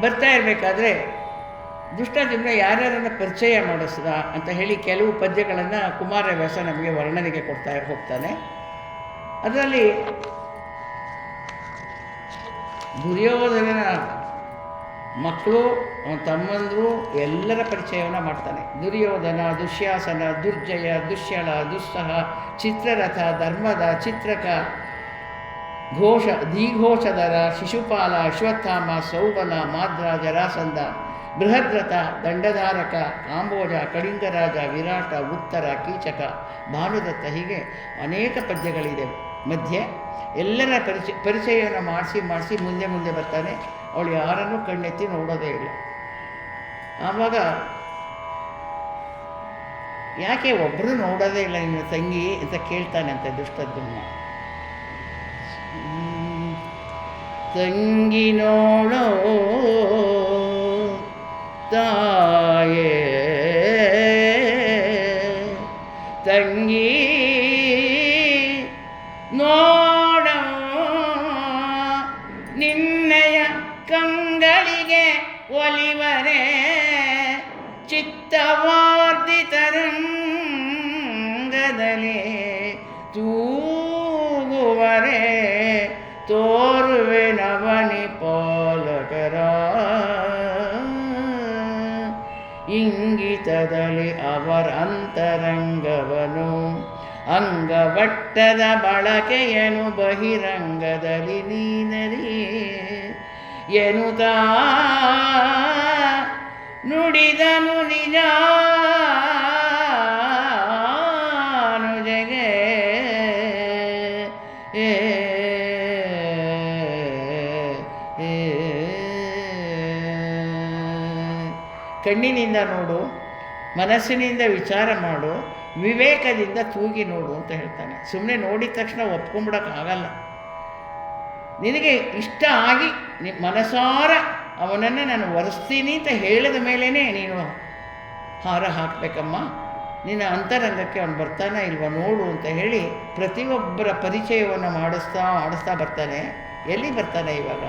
ಬರ್ತಾ ಇರಬೇಕಾದ್ರೆ ದುಷ್ಟಜುಮ್ನ ಯಾರ್ಯಾರನ್ನು ಪರಿಚಯ ಮಾಡಿಸ್ದ ಅಂತ ಹೇಳಿ ಕೆಲವು ಪದ್ಯಗಳನ್ನು ಕುಮಾರವ್ಯಾಸ ನಮಗೆ ವರ್ಣನೆಗೆ ಕೊಡ್ತಾ ಹೋಗ್ತಾನೆ. ಅದರಲ್ಲಿ ದುರ್ಯೋಧನನ ಮಕ್ಕಳು, ಅವನ ತಮ್ಮಂದರು ಎಲ್ಲರ ಪರಿಚಯವನ್ನು ಮಾಡ್ತಾನೆ. ದುರ್ಯೋಧನ, ದುಶ್ಯಾಸನ, ದುರ್ಜಯ, ದುಶ್ಯಳ, ದುಸ್ಸಹ, ಚಿತ್ರರಥ, ಧರ್ಮದ, ಚಿತ್ರಕ, ಘೋಷ, ದೀಘೋಷಧರ, ಶಿಶುಪಾಲ, ಅಶ್ವತ್ಥಾಮ, ಸೌಬಲ, ಮಾದ್ರ, ಜರಾಸಂಧ, ಬೃಹದ್ರಥ, ದಂಡಧಾರಕ, ಕಾಂಬೋಜ, ಕಳಿಂಗರಾಜ, ವಿರಾಟ, ಉತ್ತರ, ಕೀಚಕ, ಭಾನುದತ್ತ, ಹೀಗೆ ಅನೇಕ ಪದ್ಯಗಳಿದೆ ಮಧ್ಯೆ. ಎಲ್ಲರ ಪರಿಚಯವನ್ನು ಮಾಡಿಸಿ ಮುಂದೆ ಬರ್ತಾನೆ. ಅವಳು ಯಾರನ್ನೂ ಕಣ್ಣೆತ್ತಿ ನೋಡೋದೇ ಇಲ್ಲ. ಆವಾಗ ಯಾಕೆ ಒಬ್ಬರು ನೋಡೋದೇ ಇಲ್ಲ ನಿನ್ನ ತಂಗಿ ಅಂತ ಕೇಳ್ತಾನಂತೆ ದುಷ್ಟದ್ಯುಮ್ನ. ತಂಗಿ ನೋಡೋ ತಾಯೇ, ತಂಗಿ ನೋಡ ನಿನ್ನಯ ಕಂಗಳಿಗೆ ಒಲಿವರೆ, ಚಿತ್ತವಾರ್ಧಿತರಂಗದಲ್ಲಿ ತೂಗುವರೆ, ತೋರುವೆ ನವನಿ ಪಾಲಕರ ಇಂಗಿತದಲ್ಲಿ ಅವರ ಅಂತರಂಗವನು, ಅಂಗವಟ್ಟದ ಬಳಕೆಯನು ಬಹಿರಂಗದಲ್ಲಿ ನೀನರಿ ಎನ್ನುತ್ತಾ ನುಡಿದನು ನಿಜಾನುಜಗೆ. ಕಣ್ಣಿನಿಂದ ನೋಡು, ಮನಸ್ಸಿನಿಂದ ವಿಚಾರ ಮಾಡು, ವಿವೇಕದಿಂದ ತೂಗಿ ನೋಡು ಅಂತ ಹೇಳ್ತಾನೆ. ಸುಮ್ಮನೆ ನೋಡಿದ ತಕ್ಷಣ ಒಪ್ಕೊಂಬಿಡೋಕ್ಕಾಗಲ್ಲ. ನಿನಗೆ ಇಷ್ಟ ಆಗಿ ಮನಸಾರ ಅವನನ್ನು ನಾನು ಒರೆಸ್ತೀನಿ ಅಂತ ಹೇಳಿದ ಮೇಲೇ ನೀನು ಹಾರ ಹಾಕಬೇಕಮ್ಮ. ನಿನ್ನ ಅಂತರಂಗಕ್ಕೆ ಅವನು ಬರ್ತಾನೆ ಇಲ್ವ ನೋಡು ಅಂತ ಹೇಳಿ ಪ್ರತಿಯೊಬ್ಬರ ಪರಿಚಯವನ್ನು ಮಾಡಿಸ್ತಾ ಬರ್ತಾನೆ. ಎಲ್ಲಿ ಬರ್ತಾನೆ ಇವಾಗ?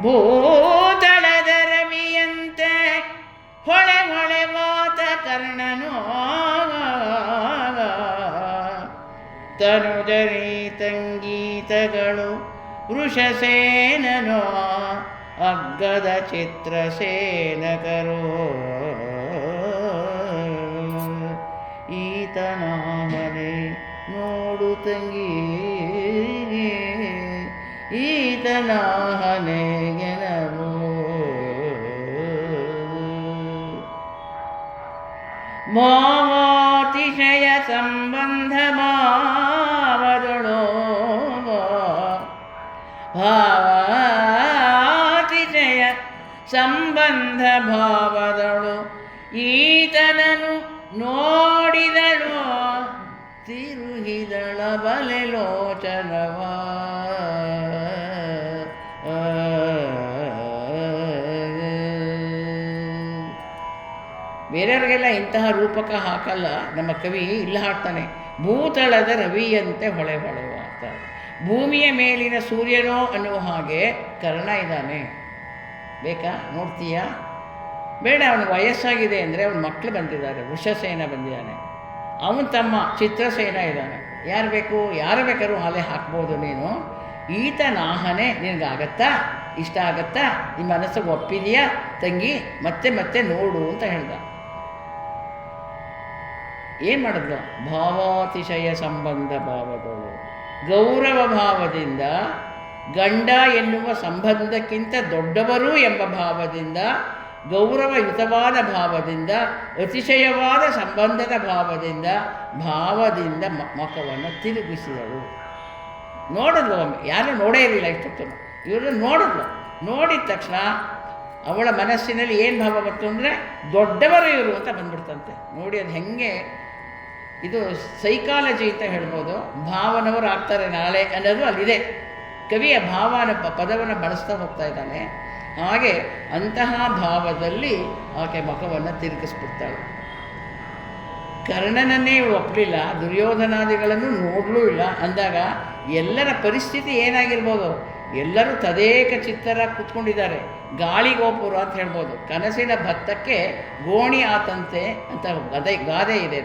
ಭೂತಳದ ರವಿಯಂತೆ ಹೊಳೆ ವಾತ ಕರ್ಣನು, ತನುಜರಿ ತಂಗೀತಗಳು ವೃಷಸೇನನೋ, ಅಗ್ಗದ ಚಿತ್ರಸೇನಕರು ಈತನಾಮನೆ ನೋಡು ತಂಗಿ, ಈತನಾಹನೆಗೆನರು ಭಾವಾತಿಶಯ ಸಂಬಂಧ ಭಾವದೊಳು, ಭಾವಾತಿಶಯ ಸಂಬಂಧ ಭಾವದಳು ಈತನನು ನೋಡಿದಳು, ತಿರುಹಿದಳ ಬಲೆ ಲೋಚನವ. ಬೇರೆಯವ್ರಿಗೆಲ್ಲ ಇಂತಹ ರೂಪಕ ಹಾಕಲ್ಲ ನಮ್ಮ ಕವಿ. ಇಲ್ಲಿ ಹಾಡ್ತಾನೆ, ಭೂತಳದ ರವಿಯಂತೆ ಹೊಳೆ ಹೊಳೆವ ಅಂತ. ಭೂಮಿಯ ಮೇಲಿನ ಸೂರ್ಯನೋ ಅನ್ನುವ ಹಾಗೆ ಕರ್ಣ ಇದ್ದಾನೆ. ಬೇಕಾ? ನೋಡ್ತೀಯಾ? ಬೇಡ. ಅವನು ವಯಸ್ಸಾಗಿದೆ ಅಂದರೆ ಅವನ ಮಕ್ಕಳು ಬಂದಿದ್ದಾರೆ. ವೃಷಸೇನ ಬಂದಿದ್ದಾನೆ, ಅವನ ತಮ್ಮ ಚಿತ್ರಸೇನ ಇದ್ದಾನೆ. ಯಾರು ಬೇಕು? ಯಾರು ಬೇಕಾದ್ರೂ ಅಲೆ ಹಾಕ್ಬೋದು ನೀನು. ಈತ ನಾಹನೆ ನಿನಗಾಗತ್ತಾ? ಇಷ್ಟ ಆಗತ್ತಾ? ನಿಮ್ಮ ಮನಸ್ಸಿಗೆ ಒಪ್ಪಿದೆಯಾ ತಂಗಿ? ಮತ್ತೆ ನೋಡು ಅಂತ ಹೇಳ್ದ. ಏನು ಮಾಡಿದ್ಲು? ಭಾವಾತಿಶಯ ಸಂಬಂಧ ಭಾವಗಳು, ಗೌರವ ಭಾವದಿಂದ, ಗಂಡ ಎನ್ನುವ ಸಂಬಂಧಕ್ಕಿಂತ ದೊಡ್ಡವರು ಎಂಬ ಭಾವದಿಂದ, ಗೌರವಯುತವಾದ ಭಾವದಿಂದ, ಅತಿಶಯವಾದ ಸಂಬಂಧದ ಭಾವದಿಂದ ಮುಖವನ್ನು ತಿರುಗಿಸಿದಳು. ನೋಡಿದ್ಲು ಒಮ್ಮೆ, ಯಾರೂ ನೋಡೇ ಇರಲಿಲ್ಲ ಇಷ್ಟೊತ್ತು. ಇವರು ನೋಡಿದ್ಲು. ನೋಡಿದ ತಕ್ಷಣ ಅವಳ ಮನಸ್ಸಿನಲ್ಲಿ ಏನು ಭಾವ ಬಂತು ಅಂದರೆ ದೊಡ್ಡವರು ಇವರು ಅಂತ ಬಂದ್ಬಿಡ್ತಂತೆ. ನೋಡಿ ಅದು ಹೆಂಗೆ, ಇದು ಸೈಕಾಲಜಿ ಅಂತ ಹೇಳ್ಬೋದು. ಭಾವನವರು ಆಗ್ತಾರೆ ನಾಳೆ ಅನ್ನೋದು ಅಲ್ಲಿದೆ. ಕವಿಯ ಭಾವನ ಪದವನ್ನು ಬಳಸ್ತಾ ಹೋಗ್ತಾ ಇದ್ದಾನೆ. ಹಾಗೆ ಅಂತಹ ಭಾವದಲ್ಲಿ ಆಕೆ ಮುಖವನ್ನು ತಿರುಗಿಸ್ಬಿಡ್ತಾಳೆ. ಕರ್ಣನನ್ನೇ ಒಪ್ಪಲಿಲ್ಲ, ದುರ್ಯೋಧನಾದಿಗಳನ್ನು ನೋಡಲೂ ಇಲ್ಲ ಅಂದಾಗ ಎಲ್ಲರ ಪರಿಸ್ಥಿತಿ ಏನಾಗಿರ್ಬೋದು? ಎಲ್ಲರೂ ತದೇಕ ಚಿತ್ತರ ಕೂತ್ಕೊಂಡಿದ್ದಾರೆ. ಗಾಳಿಗೋಪುರ ಅಂತ ಹೇಳ್ಬೋದು. ಕನಸಿನ ಭತ್ತಕ್ಕೆ ಗೋಣಿ ಆತಂತೆ ಅಂತ ಗಾದೆ ಇದೆ.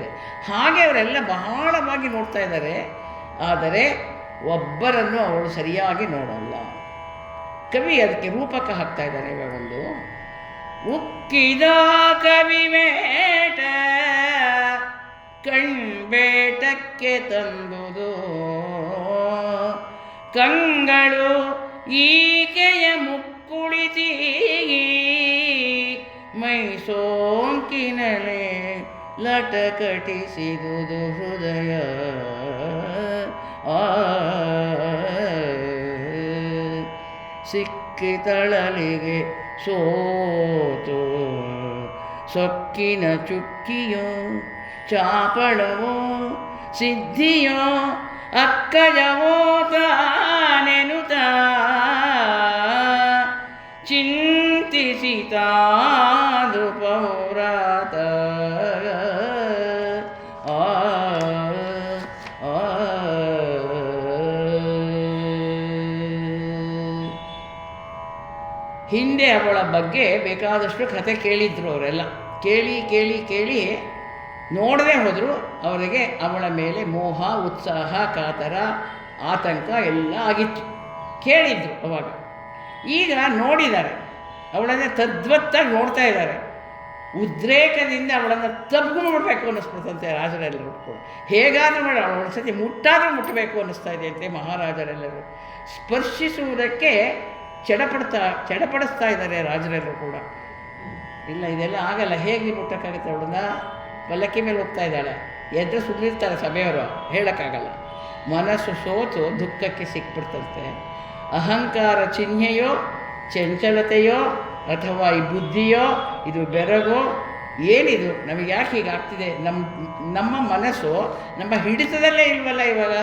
ಹಾಗೆ ಅವರೆಲ್ಲ ಬಹಳವಾಗಿ ನೋಡ್ತಾ ಇದ್ದಾರೆ. ಆದರೆ ಒಬ್ಬರನ್ನು ಅವಳು ಸರಿಯಾಗಿ ನೋಡಲ್ಲ. ಕವಿ ಅದಕ್ಕೆ ರೂಪಕ ಹಾಕ್ತಾ ಇದ್ದಾರೆ. ಇವಾಗ ಒಂದು ಉಕ್ಕಿದ ಕವಿವೇಟ ಕಣ್ಬೇಟಕ್ಕೆ ತಂದುದು ಕಂಗಳು ಈಕೆಯ ಮುಕ್ಕುಳಿಸಿ ಮೈಸೋಂಕಿನಲೆ ಲಟಕಟಿಸಿದುದು ಹೃದಯ. ಸಿಕ್ಕಿತಳಲಿಗೆ ಸೋತು ಸೊಕ್ಕಿನ ಚುಕ್ಕಿಯೋ ಚಾಪಳವೋ ಸಿದ್ಧಿಯೋ ಅಕ್ಕಜವೋ ತಾನೆನುತ ಚಿಂತಿಸಿತಾದು ಪೌರಾತ. ಹಿಂದೆ ಅವಳ ಬಗ್ಗೆ ಬೇಕಾದಷ್ಟು ಕಥೆ ಕೇಳಿದ್ರು ಅವರೆಲ್ಲ. ಕೇಳಿ ಕೇಳಿ ಕೇಳಿ ನೋಡದೆ ಹೋದರು. ಅವರಿಗೆ ಅವಳ ಮೇಲೆ ಮೋಹ, ಉತ್ಸಾಹ, ಕಾತರ, ಆತಂಕ ಎಲ್ಲ ಆಗಿತ್ತು. ಕೇಳಿದ್ರು ಅವಾಗ. ಈಗ ನೋಡಿದ್ದಾರೆ, ಅವಳನ್ನೇ ತದ್ವತ್ತಾಗಿ ನೋಡ್ತಾ ಇದ್ದಾರೆ. ಉದ್ರೇಕದಿಂದ ಅವಳನ್ನು ತಬ್ಗು ನೋಡಬೇಕು ಅನ್ನಿಸ್ಬಿಡ್ತಂತೆ ರಾಜರೆಲ್ಲರೂ ಕೂಡ. ಹೇಗಾದರೂ ಮಾಡಿ ಅವಳ ಸತಿ ಮುಟ್ಟಾದರೂ ಮುಟ್ಟಬೇಕು ಅನ್ನಿಸ್ತಾ ಇದೆ ಅಂತೆ ಮಹಾರಾಜರೆಲ್ಲರೂ. ಸ್ಪರ್ಶಿಸುವುದಕ್ಕೆ ಚಡಪಡಿಸ್ತಾ ಇದ್ದಾರೆ ರಾಜರೆಲ್ಲರೂ ಕೂಡ. ಇಲ್ಲ, ಇದೆಲ್ಲ ಆಗಲ್ಲ, ಹೇಗೆ ಮುಟ್ಟಕ್ಕಾಗುತ್ತೆ? ಅವಳನ್ನ ಪಲ್ಲಕ್ಕಿ ಮೇಲೆ ಹೋಗ್ತಾ ಇದ್ದಾಳೆ, ಎದ್ರೆ ಸುಮ್ಮನಿರ್ತಾರೆ ಸಭೆಯವರು, ಹೇಳೋಕ್ಕಾಗಲ್ಲ. ಮನಸ್ಸು ಸೋತು ದುಃಖಕ್ಕೆ ಸಿಕ್ಬಿಡ್ತಂತೆ. ಅಹಂಕಾರ ಚಿಹ್ನೆಯೋ, ಚಂಚಲತೆಯೋ, ಅಥವಾ ಈ ಬುದ್ಧಿಯೋ, ಇದು ಬೆರಗೋ, ಏನಿದು? ನಮಗೆ ಯಾಕೆ ಹೀಗಾಗ್ತಿದೆ? ನಮ್ಮ ಮನಸ್ಸು ನಮ್ಮ ಹಿಡಿತದಲ್ಲೇ ಇಲ್ವಲ್ಲ ಇವಾಗ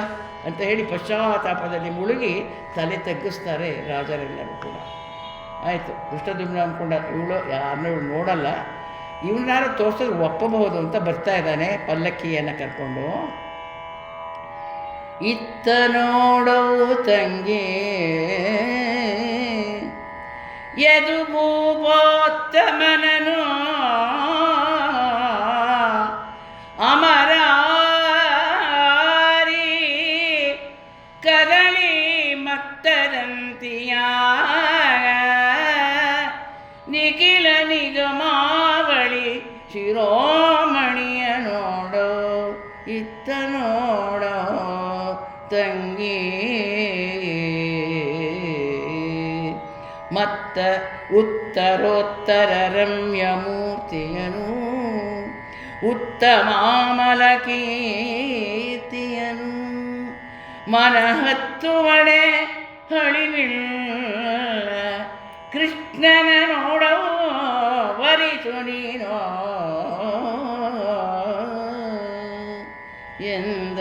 ಅಂತ ಹೇಳಿ ಪಶ್ಚಾತ್ತಾಪದಲ್ಲಿ ಮುಳುಗಿ ತಲೆ ತಗ್ಗಿಸ್ತಾರೆ ರಾಜರೆಲ್ಲರೂ ಕೂಡ. ಆಯಿತು, ದುಷ್ಟದ್ಯುಮ್ನ ಅಂದ್ಕೊಂಡ ಇವಳು ಯಾರನ್ನೂ ನೋಡಲ್ಲ, ಇವನಾರು ತೋರಿಸಿದ್ರೆ ಒಪ್ಪಬಹುದು ಅಂತ ಬರ್ತಾ ಇದ್ದಾನೆ ಪಲ್ಲಕ್ಕಿಯನ್ನು ಕರ್ಕೊಂಡು. ಇತ್ತ ನೋಡವು ತಂಗಿ ಯದು ಭೂಪೋತ್ತಮನನು ಅಮರಾರಿ ಕದಳಿ ಮತ್ತರಂತಿಯ ನಿಖಿಲ ನಿಗಮಾವಳಿ ಶಿರೋಮಣಿಯ ನೋಡೋ ಇತ್ತ ನೋಡೋ ತಂಗಿ. ಮತ್ತ ಉತ್ತರೋತ್ತರ ರಮ್ಯ ಮೂರ್ತಿಯನು ಉತ್ತಮಾಮಲ ಕೀರ್ತಿಯನು ಮನಹತ್ತುವಡೆ ಹಳಿವಿಲ್ಲ ಕೃಷ್ಣನ ನೋಡವು ವರಿಸು ನೀನೋ ಎಂದ.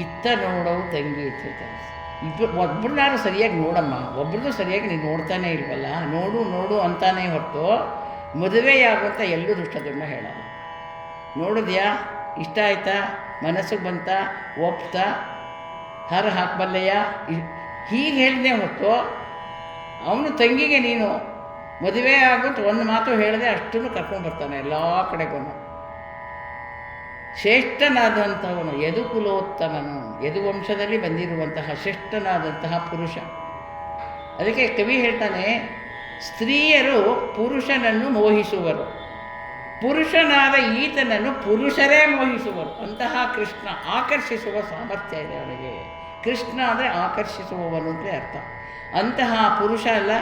ಇತ್ತ ನೋಡವು ತಂಗಿ ಇತ್ತು. ಒಬ್ಬರನ್ನಾರು ಸರಿಯಾಗಿ ನೋಡಮ್ಮ, ಒಬ್ರದ್ದು ಸರಿಯಾಗಿ ನೀನು ನೋಡ್ತಾನೆ ಇಲ್ವಲ್ಲ, ನೋಡು ನೋಡು ಅಂತಾನೆ ಹೊರತು ಮದುವೆಯಾಗುವಂತ ಎಲ್ಲೂ ದುಷ್ಟದ್ಯುಮ್ನ ಹೇಳಲ್ಲ. ನೋಡಿದ್ಯಾ, ಇಷ್ಟ ಆಯ್ತಾ, ಮನಸ್ಸಿಗೆ ಬಂತ, ಒಪ್ತಾ, ಹರ ಹಾಕಬಲ್ಲೆಯ, ಹೀಗೆ ಹೇಳಿದೆ ಹೊರತು ಅವನು ತಂಗಿಗೆ ನೀನು ಮದುವೆ ಆಗುತ್ತೆ ಒಂದು ಮಾತು ಹೇಳಿದೆ ಅಷ್ಟನ್ನು ಕರ್ಕೊಂಡ್ಬರ್ತಾನೆ ಎಲ್ಲ ಕಡೆಗೂ. ಶ್ರೇಷ್ಠನಾದಂಥವನು, ಯದುಕುಲೋತ್ತಮನು, ಯದುವಂಶದಲ್ಲಿ ಬಂದಿರುವಂತಹ ಶ್ರೇಷ್ಠನಾದಂತಹ ಪುರುಷ. ಅದಕ್ಕೆ ಕವಿ ಹೇಳ್ತಾನೆ, ಸ್ತ್ರೀಯರು ಪುರುಷನನ್ನು ಮೋಹಿಸುವರು, ಪುರುಷನಾದ ಈತನನ್ನು ಪುರುಷರೇ ಮೋಹಿಸುವರು. ಅಂತಹ ಕೃಷ್ಣ ಆಕರ್ಷಿಸುವ ಸಾಮರ್ಥ್ಯ ಇದೆ ಅವನಿಗೆ. ಕೃಷ್ಣ ಅಂದರೆ ಆಕರ್ಷಿಸುವವನು ಅಂತಲೇ ಅರ್ಥ. ಅಂತಹ ಪುರುಷ ಅಲ್ಲ,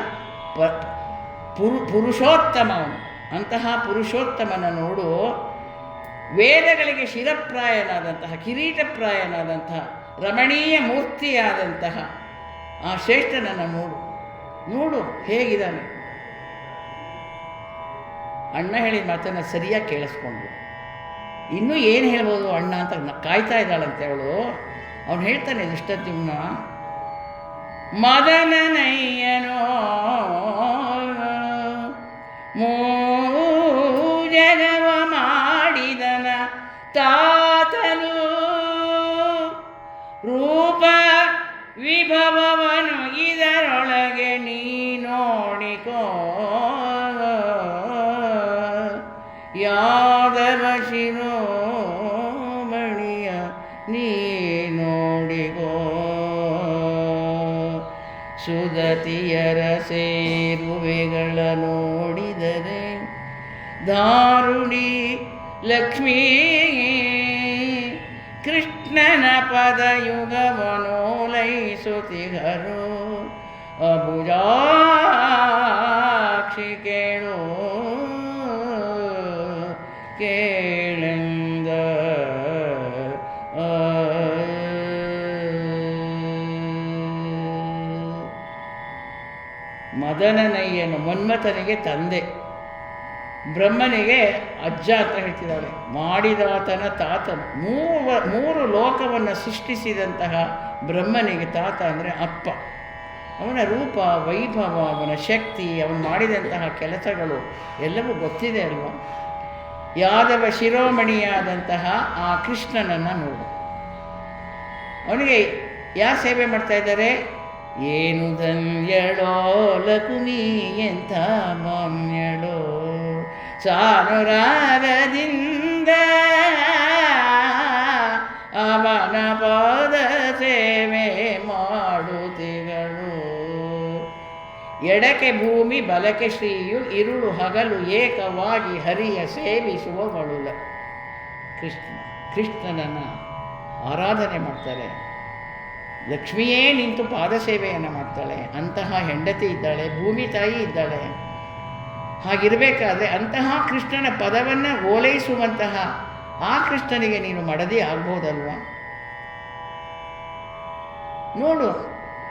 ಪುರುಷೋತ್ತಮವನು. ಅಂತಹ ಪುರುಷೋತ್ತಮನ ನೋಡು, ವೇದಗಳಿಗೆ ಶಿರಪ್ರಾಯನಾದಂತಹ, ಕಿರೀಟಪ್ರಾಯನಾದಂತಹ, ರಮಣೀಯ ಮೂರ್ತಿಯಾದಂತಹ ಆ ಶ್ರೇಷ್ಠನನ್ನು ನೋಡು, ನೋಡು ಹೇಗಿದ್ದಾನೆ. ಅಣ್ಣ ಹೇಳಿದ ಮಾತನ್ನು ಸರಿಯಾಗಿ ಕೇಳಿಸ್ಕೊಂಡು ಇನ್ನೂ ಏನು ಹೇಳ್ಬೋದು ಅಣ್ಣ ಅಂತ ಕಾಯ್ತಾ ಇದ್ದಾಳಂತೆ ಅವಳು. ಅವನು ಹೇಳ್ತಾನೆ ದುಷ್ಟದ್ಯುಮ್ನ, ಮದನನಯ್ಯನೋ ಮೂರತಿ ತಾತನು ರೂಪ ವಿಭವವನು ಇದರೊಳಗೆ ನೀ ನೋಡಿಕೋ ಯಾದವ ಶಿರೋಮಣಿಯ ನೀ ನೋಡಿಕೋ ಸುದತಿಯರ ಸೇರುವೆಗಳ ನೋಡಿದರೆ ದಾರುಣಿ ಲಕ್ಷ್ಮೀ ಕೃಷ್ಣನ ಪದಯುಗವನೋಲೈಸುತ್ತಿಗರು ಅಬುಜಾಕ್ಷಿ ಕೇಳು ಕೇಳೆಂದ ಮದನನಯ್ಯನು ಮನ್ಮಥನಿಗೆ ತಂದೆ, ಬ್ರಹ್ಮನಿಗೆ ಅಜ್ಜ ಅಂತ ಹೇಳ್ತಿದ್ದಾಳೆ. ಮಾಡಿದಾತನ ತಾತನು, ಮೂರು ಲೋಕವನ್ನು ಸೃಷ್ಟಿಸಿದಂತಹ ಬ್ರಹ್ಮನಿಗೆ ತಾತ ಅಂದರೆ ಅಪ್ಪ. ಅವನ ರೂಪ ವೈಭವ, ಅವನ ಶಕ್ತಿ, ಅವನು ಮಾಡಿದಂತಹ ಕೆಲಸಗಳು ಎಲ್ಲವೂ ಗೊತ್ತಿದೆ ಅಲ್ವಾ. ಯಾದವ ಶಿರೋಮಣಿಯಾದಂತಹ ಆ ಕೃಷ್ಣನನ್ನು ನೋಡು. ಅವನಿಗೆ ಯಾರು ಸೇವೆ ಮಾಡ್ತಾ ಇದ್ದಾರೆ? ಏನು ಧನ್ಯಳೋ ಲಕುಮಿ ಎಂಥ ಮಾನ್ಯಳೋ ಸಾನುರಾಗದಿಂದ ಅವನ ಪಾದ ಸೇವೆ ಮಾಡುತ್ತಿಗಳು. ಎಡಕ್ಕೆ ಭೂಮಿ ಬಲಕ್ಕೆ ಶ್ರೀಯು ಇರುಳು ಹಗಲು ಏಕವಾಗಿ ಹರಿಯ ಸೇವಿಸುವವಳುಲ. ಕೃಷ್ಣನನ್ನು ಆರಾಧನೆ ಮಾಡ್ತಾರೆ. ಲಕ್ಷ್ಮಿಯೇ ನಿಂತು ಪಾದ ಸೇವೆಯನ್ನು ಮಾಡ್ತಾಳೆ. ಅಂತಹ ಹೆಂಡತಿ ಇದ್ದಾಳೆ, ಭೂಮಿ ತಾಯಿ ಇದ್ದಾಳೆ. ಹಾಗಿರಬೇಕಾದ್ರೆ ಅಂತಹ ಕೃಷ್ಣನ ಪದವನ್ನು ಓಲೈಸುವಂತಹ ಆ ಕೃಷ್ಣನಿಗೆ ನೀನು ಮಡದಿ ಆಗ್ಬೋದಲ್ವಾ?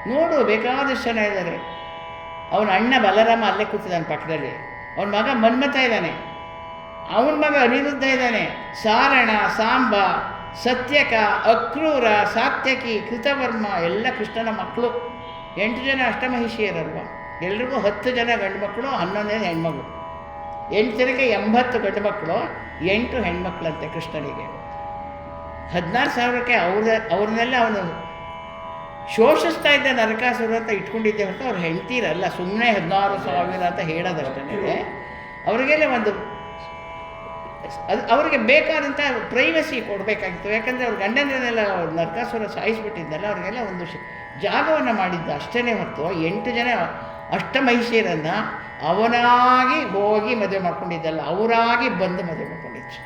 ನೋಡು ಬೇಕಾದಷ್ಟು ಜನ ಇದ್ದಾರೆ. ಅವನ ಅಣ್ಣ ಬಲರಾಮ ಅಲ್ಲೇ ಕೂತಿದ್ದಾನೆ ಪಕ್ಕದಲ್ಲಿ. ಅವನ ಮಗ ಮನ್ಮಥ ಇದ್ದಾನೆ, ಅವನ ಮಗ ಅನಿರುದ್ಧ ಇದ್ದಾನೆ. ಸಾರಣ, ಸಾಂಬ, ಸತ್ಯಕ, ಅಕ್ರೂರ, ಸಾತ್ಯಕಿ, ಕೃತವರ್ಮ ಎಲ್ಲ ಕೃಷ್ಣನ ಮಕ್ಕಳು. 8 ಜನ ಅಷ್ಟಮಹಿಷಿಯರಲ್ವ. ಎಲ್ರಿಗೂ 10 ಜನ ಗಂಡು ಮಕ್ಕಳು, 11 ಜನ ಹೆಣ್ಮಗಳು. 8 ಜನಕ್ಕೆ 80 ಗಂಡು ಮಕ್ಕಳು, 8 ಹೆಣ್ಮಕ್ಳಂತೆ ಕೃಷ್ಣನಿಗೆ. 16,000ಕ್ಕೆ ಅವ್ರನ್ನೆಲ್ಲ ಅವನು ಶೋಷಿಸ್ತಾ ಇದ್ದ ನರಕಾಸುರ ಅಂತ ಇಟ್ಕೊಂಡಿದ್ದೆ ಹೊರತು ಅವ್ರು ಹೆಂಡ್ತೀರಲ್ಲ. ಸುಮ್ಮನೆ 16,000 ಅಂತ ಹೇಳೋದಷ್ಟೇ. ಅವರಿಗೆಲ್ಲ ಅವರಿಗೆ ಬೇಕಾದಂಥ ಪ್ರೈವಸಿ ಕೊಡಬೇಕಾಗಿತ್ತು. ಯಾಕಂದರೆ ಅವ್ರ ಗಂಡನನ್ನೆಲ್ಲ ನರಕಾಸುರ ಸಾಯಿಸಿಬಿಟ್ಟಿದ್ದಲ್ಲ, ಅವ್ರಿಗೆಲ್ಲ ಒಂದು ಜಾಗವನ್ನು ಮಾಡಿದ್ದ ಅಷ್ಟೇ ಹೊರತು 8 ಜನ ಅಷ್ಟಮಹಿಷಿಯರನ್ನು ಅವನಾಗಿ ಹೋಗಿ ಮದುವೆ ಮಾಡ್ಕೊಂಡಿದ್ದಲ್ಲ, ಅವರಾಗಿ ಬಂದು ಮದುವೆ ಮಾಡ್ಕೊಂಡಿದ್ದು.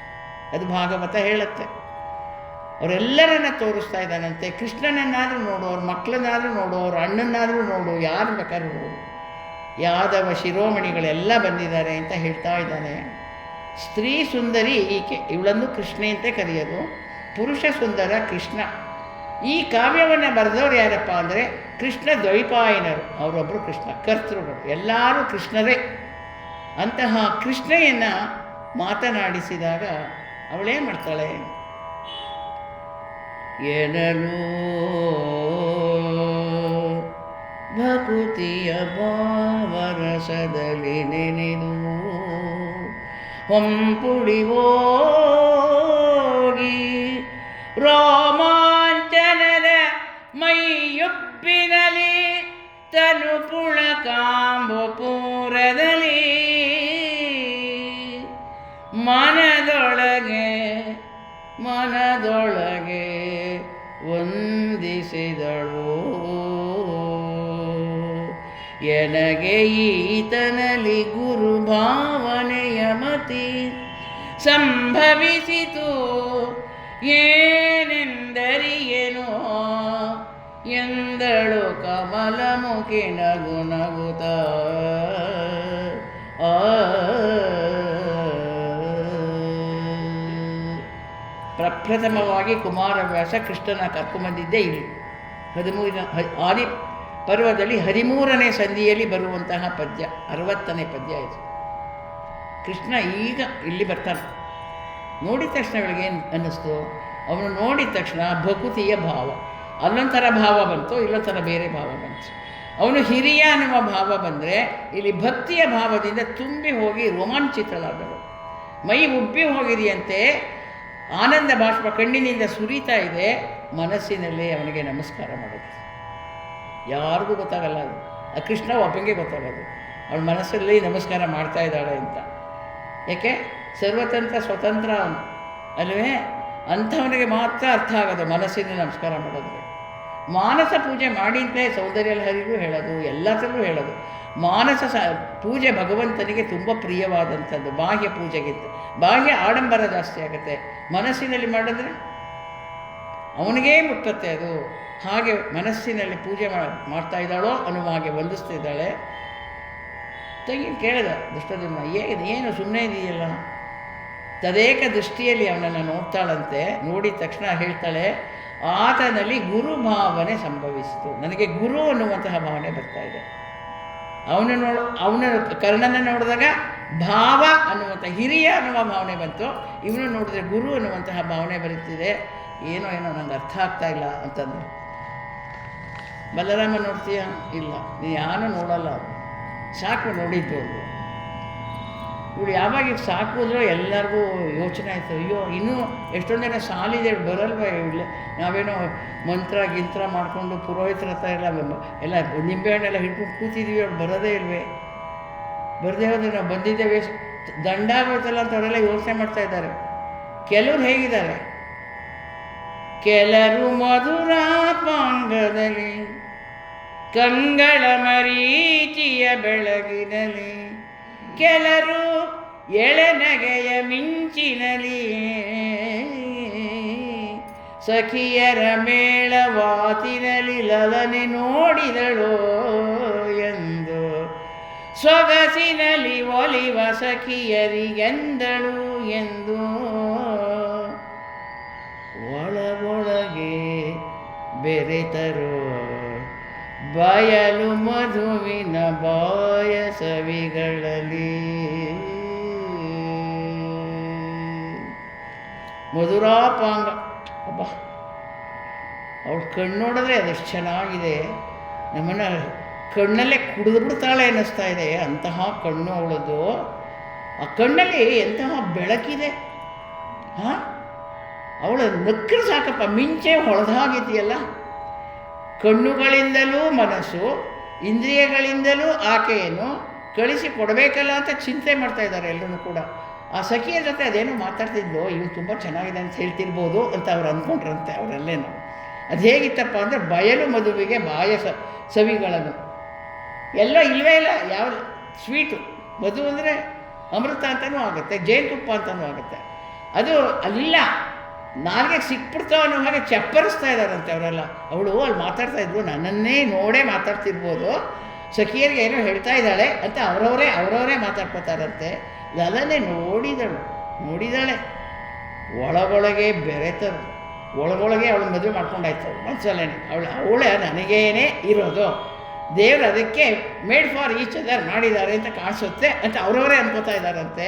ಅದು ಭಾಗವತ ಹೇಳುತ್ತೆ. ಅವರೆಲ್ಲರನ್ನ ತೋರಿಸ್ತಾ ಇದ್ದಾನಂತೆ. ಕೃಷ್ಣನನ್ನಾದರೂ ನೋಡು, ಅವ್ರ ಮಕ್ಕಳನ್ನಾದರೂ ನೋಡು, ಅವ್ರ ಅಣ್ಣನಾದರೂ ನೋಡು, ಯಾರು ಬೇಕಾದ್ರೂ ನೋಡು. ಯಾದವ ಶಿರೋಮಣಿಗಳೆಲ್ಲ ಬಂದಿದ್ದಾರೆ ಅಂತ ಹೇಳ್ತಾ ಇದ್ದಾನೆ. ಸ್ತ್ರೀ ಸುಂದರಿ ಈಕೆ, ಇವಳನ್ನು ಕೃಷ್ಣೆ ಅಂತ ಕರೆಯೋದು. ಪುರುಷ ಸುಂದರ ಕೃಷ್ಣ. ಈ ಕಾವ್ಯವನ್ನು ಬರೆದವ್ರು ಯಾರಪ್ಪ ಅಂದರೆ ಕೃಷ್ಣ ದ್ವೈಪಾಯನರು. ಅವರೊಬ್ಬರು ಕೃಷ್ಣ ಕರ್ತೃಗಳು, ಎಲ್ಲರೂ ಕೃಷ್ಣರೇ. ಅಂತಹ ಕೃಷ್ಣೆಯನ್ನು ಮಾತನಾಡಿಸಿದಾಗ ಅವಳೇನು ಮಾಡ್ತಾಳೆ? ಎನಲು ಭಕುತಿಯ ಭಾವರಸದಲ್ಲಿ ನೆನೆದು ಹೊಂಪುಡಿ ಹೋಗಿ ರೋಮಾಂಚನದ ಮೈಯೊಪ್ಪಿನಲ್ಲಿ ತನು ಪುಳಕಾಂಬಪೂರದಲ್ಲಿ ಮನದೊಳಗೆ ವಂದಿಸಿದಳು. ಎನಗೆ ಈತನಲ್ಲಿ ಗುರುಭಾವನೆಯ ಮತಿ ಸಂಭವಿಸಿತು, ಏನೆಂದರಿಯೇನೋ ಎಂದಳು ಕಮಲಮುಖಿ ನಗು ನಗುತ್ತ. ಪ್ರಪ್ರಥಮವಾಗಿ ಕುಮಾರವ್ಯಾಸ ಕೃಷ್ಣನ ಕರ್ಕೊಂಬಂದಿದ್ದೇ ಇಲ್ಲಿ 13 ಆದಿ ಪರ್ವದಲ್ಲಿ 13ನೇ ಸಂಧಿಯಲ್ಲಿ ಬರುವಂತಹ ಪದ್ಯ, 60ನೇ ಪದ್ಯ ಇದು. ಕೃಷ್ಣ ಈಗ ಇಲ್ಲಿ ಬರ್ತಾನೆ. ನೋಡಿದ ತಕ್ಷಣ ಇವಳಿಗೆ ಏನು ಅನ್ನಿಸ್ತು? ಅವನು ನೋಡಿದ ತಕ್ಷಣ ಭಕುತಿಯ ಭಾವ, ಅಲ್ಲೊಂಥರ ಭಾವ ಬಂತು, ಇಲ್ಲೊಂಥರ ಬೇರೆ ಭಾವ ಬಂತು. ಅವನು ಹಿರಿಯ ಅನ್ನುವ ಭಾವ ಬಂದರೆ ಇಲ್ಲಿ ಭಕ್ತಿಯ ಭಾವದಿಂದ ತುಂಬಿ ಹೋಗಿ ರೋಮಾಂಚಿತಳಾದಳು. ಮೈ ಉಬ್ಬಿ ಹೋಗಿದೆಯಂತೆ. ಆನಂದ ಬಾಷ್ಪ ಕಣ್ಣಿನಿಂದ ಸುರಿತಾ ಇದೆ, ಮನಸ್ಸಿನಲ್ಲಿ ಅವನಿಗೆ ನಮಸ್ಕಾರ ಮಾಡುತ್ತೆ. ಯಾರಿಗೂ ಗೊತ್ತಾಗಲ್ಲ ಅದು, ಆ ಕೃಷ್ಣ ಒಬ್ಬಂಗೆ ಗೊತ್ತಾಗೋದು ಅವಳ ಮನಸ್ಸಲ್ಲಿ ನಮಸ್ಕಾರ ಮಾಡ್ತಾ ಇದ್ದಾಳೆ ಅಂತ. ಯಾಕೆ? ಸರ್ವತಂತ್ರ ಸ್ವತಂತ್ರ ಅವನು ಅಲ್ವೇ? ಅಂಥವನಿಗೆ ಮಾತ್ರ ಅರ್ಥ ಆಗೋದು ಮನಸ್ಸಿನ ನಮಸ್ಕಾರ ಮಾಡೋದ್ರೆ. ಮಾನಸ ಪೂಜೆ ಮಾಡಿ ಅಂತಲೇ ಸೌಂದರ್ಯ ಲಹರಿಗೂ ಹೇಳೋದು, ಎಲ್ಲದರಲ್ಲೂ ಹೇಳೋದು. ಮಾನಸ ಪೂಜೆ ಭಗವಂತನಿಗೆ ತುಂಬ ಪ್ರಿಯವಾದಂಥದ್ದು ಬಾಹ್ಯ ಪೂಜೆಗಿಂತ. ಬಾಹ್ಯ ಆಡಂಬರ ಜಾಸ್ತಿ ಆಗುತ್ತೆ, ಮನಸ್ಸಿನಲ್ಲಿ ಮಾಡಿದ್ರೆ ಅವನಿಗೇ ಮುಟ್ಟುತ್ತೆ ಅದು. ಹಾಗೆ ಮನಸ್ಸಿನಲ್ಲಿ ಪೂಜೆ ಮಾಡ್ತಾ ಇದ್ದಾಳೋ ಅನ್ನುವ ಹಾಗೆ ವಂದಿಸ್ತಿದ್ದಾಳೆ. ತಂಗಿನ ಕೇಳಿದ ದುಷ್ಟದನ್ನ, ಏನು ಸುಮ್ಮನೆ ಇದೆಯಲ್ಲ? ತದೇಕ ದೃಷ್ಟಿಯಲ್ಲಿ ಅವನನ್ನು ನೋಡ್ತಾಳಂತೆ. ನೋಡಿದ ತಕ್ಷಣ ಹೇಳ್ತಾಳೆ, ಆತನಲ್ಲಿ ಗುರು ಭಾವನೆ ಸಂಭವಿಸಿತು. ನನಗೆ ಗುರು ಅನ್ನುವಂತಹ ಭಾವನೆ ಬರ್ತಾ ಇದೆ. ಅವನ ಕರ್ಣನ ನೋಡಿದಾಗ ಭಾವ ಅನ್ನುವಂಥ ಹಿರಿಯ ಅನ್ನುವ ಭಾವನೆ ಬಂತು. ಇವನು ನೋಡಿದ್ರೆ ಗುರು ಅನ್ನುವಂತಹ ಭಾವನೆ ಬರುತ್ತಿದೆ. ಏನೋ ನಂಗೆ ಅರ್ಥ ಆಗ್ತಾ ಇಲ್ಲ ಅಂತಂದು. ಬಲರಾಮ ನೋಡ್ತೀಯ? ಇಲ್ಲ, ನೀನು ಯಾರೂ ನೋಡಲ್ಲ, ಸಾಕು ನೋಡಿದ್ದು ಅವರು. ಇವ್ರು ಯಾವಾಗ ಈಗ ಸಾಕಿದ್ರೋ ಎಲ್ಲರಿಗೂ ಯೋಚನೆ ಆಯಿತು, ಅಯ್ಯೋ ಇನ್ನೂ ಎಷ್ಟೊಂದು ಜನ ಸಾಲಿದೆ ಬರಲ್ವ ಇಲ್ಲ, ನಾವೇನೋ ಮಂತ್ರ ಗಿಂತ್ರ ಮಾಡಿಕೊಂಡು ಪುರೋಹಿತರ ಹತ್ರ ಎಲ್ಲ ನಿಂಬೆಹಣ್ಣೆಲ್ಲ ಹಿಡ್ಕೊಂಡು ಕೂತಿದ್ದೀವಿ, ಅವ್ರು ಬರೋದೇ ಇಲ್ವೇ? ಬರದೇ ಹೋದರೆ ನಾವು ಬಂದಿದ್ದೇವೆ, ದಂಡ ಆಗೋಯ್ತಲ್ಲ ಅಂತ ಅವರೆಲ್ಲ ಯೋಚನೆ ಮಾಡ್ತಾ ಇದ್ದಾರೆ. ಕೆಲವ್ರು ಹೇಗಿದ್ದಾರೆ, ಕೆಲರು ಮಧುರಾಪಾಂಗದಲ್ಲಿ ಕಂಗಳ ಮರೀಚಿಯ ಬೆಳಗಿನಲ್ಲಿ, ಕೆಲರು ಎಳೆನಗೆಯ ಮಿಂಚಿನಲಿ, ಸಖಿಯರ ಮೇಳವಾತಿನಲ್ಲಿ ಲಲನೆ ನೋಡಿದಳೋ ಎಂದು, ಸೊಗಸಿನಲ್ಲಿ ಒಲಿವ ಸಖಿಯರಿಗೆಂದಳು ಎಂದು, ಒಳಗೆ ಬೆರೆತರೋ ಬಯಲು ಮಧುವಿನ ಬಾಯ ಸವಿಗಳಲ್ಲಿ. ಮಧುರಾಪಾಂಗ, ಅಬ್ಬ ಅವಳು ಕಣ್ಣು ನೋಡಿದ್ರೆ ಅದೆಷ್ಟು ಚೆನ್ನಾಗಿದೆ, ನಮ್ಮನ್ನು ಕಣ್ಣಲ್ಲೇ ಕುಡಿದು ಬಿಡ್ತಾಳೆ ಅನ್ನಿಸ್ತಾ ಇದೆ. ಅಂತಹ ಕಣ್ಣು ಅವಳದು. ಆ ಕಣ್ಣಲ್ಲಿ ಎಂತಹ ಬೆಳಕಿದೆ. ಹಾಂ, ಅವಳ ನಕ್ಕರು ಸಾಕಪ್ಪ, ಮಿಂಚೆ ಹೊಳೆದಾಗಿದೆಯಲ್ಲ. ಕಣ್ಣುಗಳಿಂದಲೂ ಮನಸ್ಸು, ಇಂದ್ರಿಯಗಳಿಂದಲೂ ಆಕೆಯನ್ನು ಕಳಿಸಿ ಕೊಡಬೇಕಲ್ಲ ಅಂತ ಚಿಂತೆ ಮಾಡ್ತಾ ಇದ್ದಾರೆ ಎಲ್ಲರೂ ಕೂಡ. ಆ ಸಖಿಯ ಜೊತೆ ಅದೇನೋ ಮಾತಾಡ್ತಿದ್ಲು, ಇವು ತುಂಬ ಚೆನ್ನಾಗಿದೆ ಅಂತ ಹೇಳ್ತಿರ್ಬೋದು ಅಂತ ಅವ್ರು ಅಂದ್ಕೊಂಡ್ರಂತೆ ಅವರಲ್ಲೇನೋ. ಅದು ಹೇಗಿತ್ತಪ್ಪ ಅಂದರೆ ಬಯಲು ಮದುವೆಗೆ ಬಾಯ ಸವಿಗಳನ್ನು ಎಲ್ಲ ಇಲ್ಲವೇ ಇಲ್ಲ. ಯಾವ ಸ್ವೀಟು ಮಧು ಅಂದರೆ ಅಮೃತ ಅಂತಲೂ ಆಗುತ್ತೆ, ಜೇನುತುಪ್ಪ ಅಂತಲೂ ಆಗುತ್ತೆ. ಅದು ಅಲ್ಲಿಲ್ಲ, ನಾಲ್ಗೆಗೆ ಸಿಕ್ಬಿಡ್ತಾವ ಅನ್ನೋ ಹಾಗೆ ಚಪ್ಪರಿಸ್ತಾ ಇದ್ದಾರಂತೆ ಅವರೆಲ್ಲ. ಅವಳು ಅಲ್ಲಿ ಮಾತಾಡ್ತಾಯಿದ್ರು, ನನ್ನನ್ನೇ ನೋಡೇ ಮಾತಾಡ್ತಿರ್ಬೋದು, ಸಖಿಯರಿಗೆ ಏನೋ ಹೇಳ್ತಾ ಇದ್ದಾಳೆ ಅಂತ ಅವರವರೇ ಮಾತಾಡ್ಕೊತಾರಂತೆ. ಲಲನೆ ನೋಡಿದಾಳೆ, ಒಳಗೊಳಗೆ ಬೆರೆತರು, ಒಳಗೊಳಗೆ ಅವಳು ಮದುವೆ ಮಾಡ್ಕೊಂಡಾಯ್ತು ಮನಸ್ಸಲ್ಲೇ. ಅವಳೇ ನನಗೇನೇ ಇರೋದು, ದೇವರು ಅದಕ್ಕೆ ಮೇಡ್ ಫಾರ್ ಈಚ್ ಅದರ್ ಮಾಡಿದ್ದಾರೆ ಅಂತ ಕಾಣಿಸುತ್ತೆ ಅಂತ ಅವರವರೇ ಅನ್ಕೋತಾ ಇದ್ದಾರಂತೆ.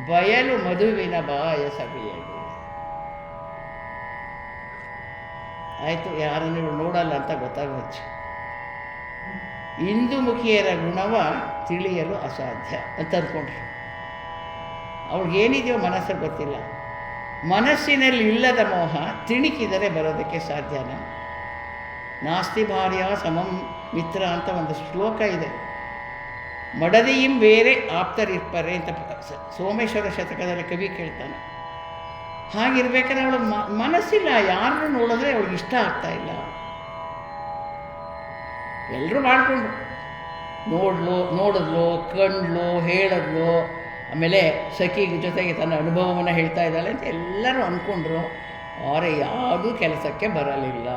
ಬಯಲು ಮಧುವಿನ ಬಾಯ ಸಭೆಯಲ್ಲಿ ಆಯಿತು, ಯಾರನ್ನು ಇವಳು ನೋಡಲ್ಲ ಅಂತ ಗೊತ್ತಾಗೋச்சு. ಇಂದುಮುಖಿಯರ ಗುಣವ ತಿಳಿಯಲು ಅಸಾಧ್ಯ ಅಂತ ಅಂದ್ಕೊಂಡ್ರು. ಅವ್ಳಿಗೇನಿದೆಯೋ ಮನಸ್ಸಲ್ಲಿ ಗೊತ್ತಿಲ್ಲ. ಮನಸ್ಸಿನಲ್ಲಿ ಇಲ್ಲದ ಮೋಹ ತಿಣಿಕಿದರೆ ಬರೋದಕ್ಕೆ ಸಾಧ್ಯನಾ? ನಾಸ್ತಿ ಭಾರ್ಯ ಸಮಂ ಮಿತ್ರ ಅಂತ ಒಂದು ಶ್ಲೋಕ ಇದೆ. ಮಡದಿಯಂ ಬೇರೆ ಆಪ್ತರಿರ್ಪರೆ ಅಂತ ಸೋಮೇಶ್ವರ ಶತಕದಲ್ಲಿ ಕವಿ ಕೇಳ್ತಾನೆ. ಹಾಗಿರ್ಬೇಕಾದ್ರೆ ಅವಳು ಮನಸ್ಸಿಲ್ಲ, ಯಾರನ್ನು ನೋಡಿದ್ರೆ ಅವಳಿಗೆ ಇಷ್ಟ ಆಗ್ತಾ ಇಲ್ಲ. ಎಲ್ಲರೂ ಮಾಡಿಕೊಂಡ್ರು, ನೋಡಿದ್ಲು, ಕಂಡ್ಲು, ಹೇಳಿದ್ಲು, ಆಮೇಲೆ ಸಖಿ ಜೊತೆಗೆ ತನ್ನ ಅನುಭವವನ್ನು ಹೇಳ್ತಾ ಇದ್ದಾಳೆ ಅಂತ ಎಲ್ಲರೂ ಅಂದ್ಕೊಂಡ್ರು. ಆದರೆ ಯಾವುದೂ ಕೆಲಸಕ್ಕೆ ಬರಲಿಲ್ಲ.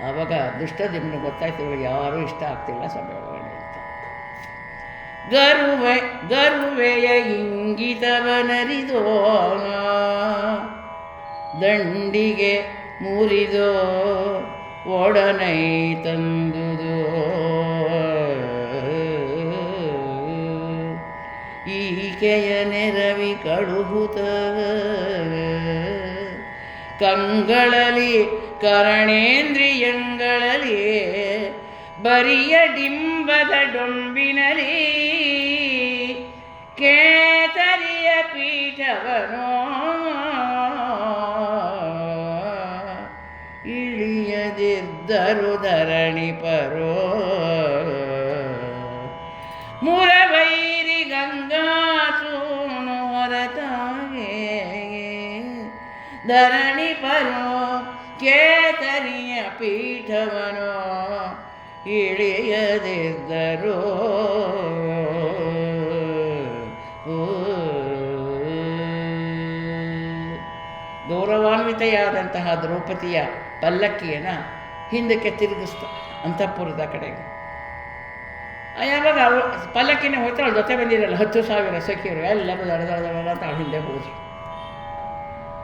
ಆವಾಗ ದುಷ್ಟದಿಮ್ನ ಗೊತ್ತಾಯ್ತು, ಇವಳಿಗೆ ಯಾರೂ ಇಷ್ಟ ಆಗ್ತಿಲ್ಲ ಸಭೆ ಒಳಗಡೆ ಅಂತ. ಗರುವೆಯ ಇಂಗಿತವನರಿದೋ ದಂಡಿಗೆ ಮುರಿದೋ ಒಡನೈ ತಂದುದೋ ಈಕೆಯ ನೆರವಿ ಕಳುಹುತ ಕಂಗಳಲ್ಲಿ ಕರಣೇಂದ್ರಿಯಂಗಳಲ್ಲಿ ಬರಿಯ ಡಿಂಬದ ಡೊಂಬಿನಲಿ ಕೇತರಿಯ ಪೀಠವನೋ ಇಳಿಯದಿದ್ದರು ಧರಣಿ ಪರೋ ಮುರವೈರಿ ಗಂಗಾ ಸೂನು ಹೊರತಾಗೆ ಧರಣಿ ಪರೋ ಕೇತರಿಯ ಪೀಠವನೋ ಇಳಿಯದಿದ್ದರು ಗೌರವಾನ್ವಿತೆಯಾದಂತಹ ದ್ರೌಪದಿಯ ಪಲ್ಲಕ್ಕಿಯನ್ನು ಹಿಂದಕ್ಕೆ ತಿರುಗಿಸ್ತ ಅಂತಃಪುರದ ಕಡೆಗೆ. ಯಾವಾಗ ಅವಳು ಪಲ್ಲಕ್ಕಿನೇ ಹೋಯ್ತು, ಅವಳ ಜೊತೆ ಬಂದಿರಲ್ಲ 10,000 ಸಖಿಯರು ಎಲ್ಲರೂ ದಡ ಅಂತ ಅವಳ ಹಿಂದೆ ಹೋದ್ರು.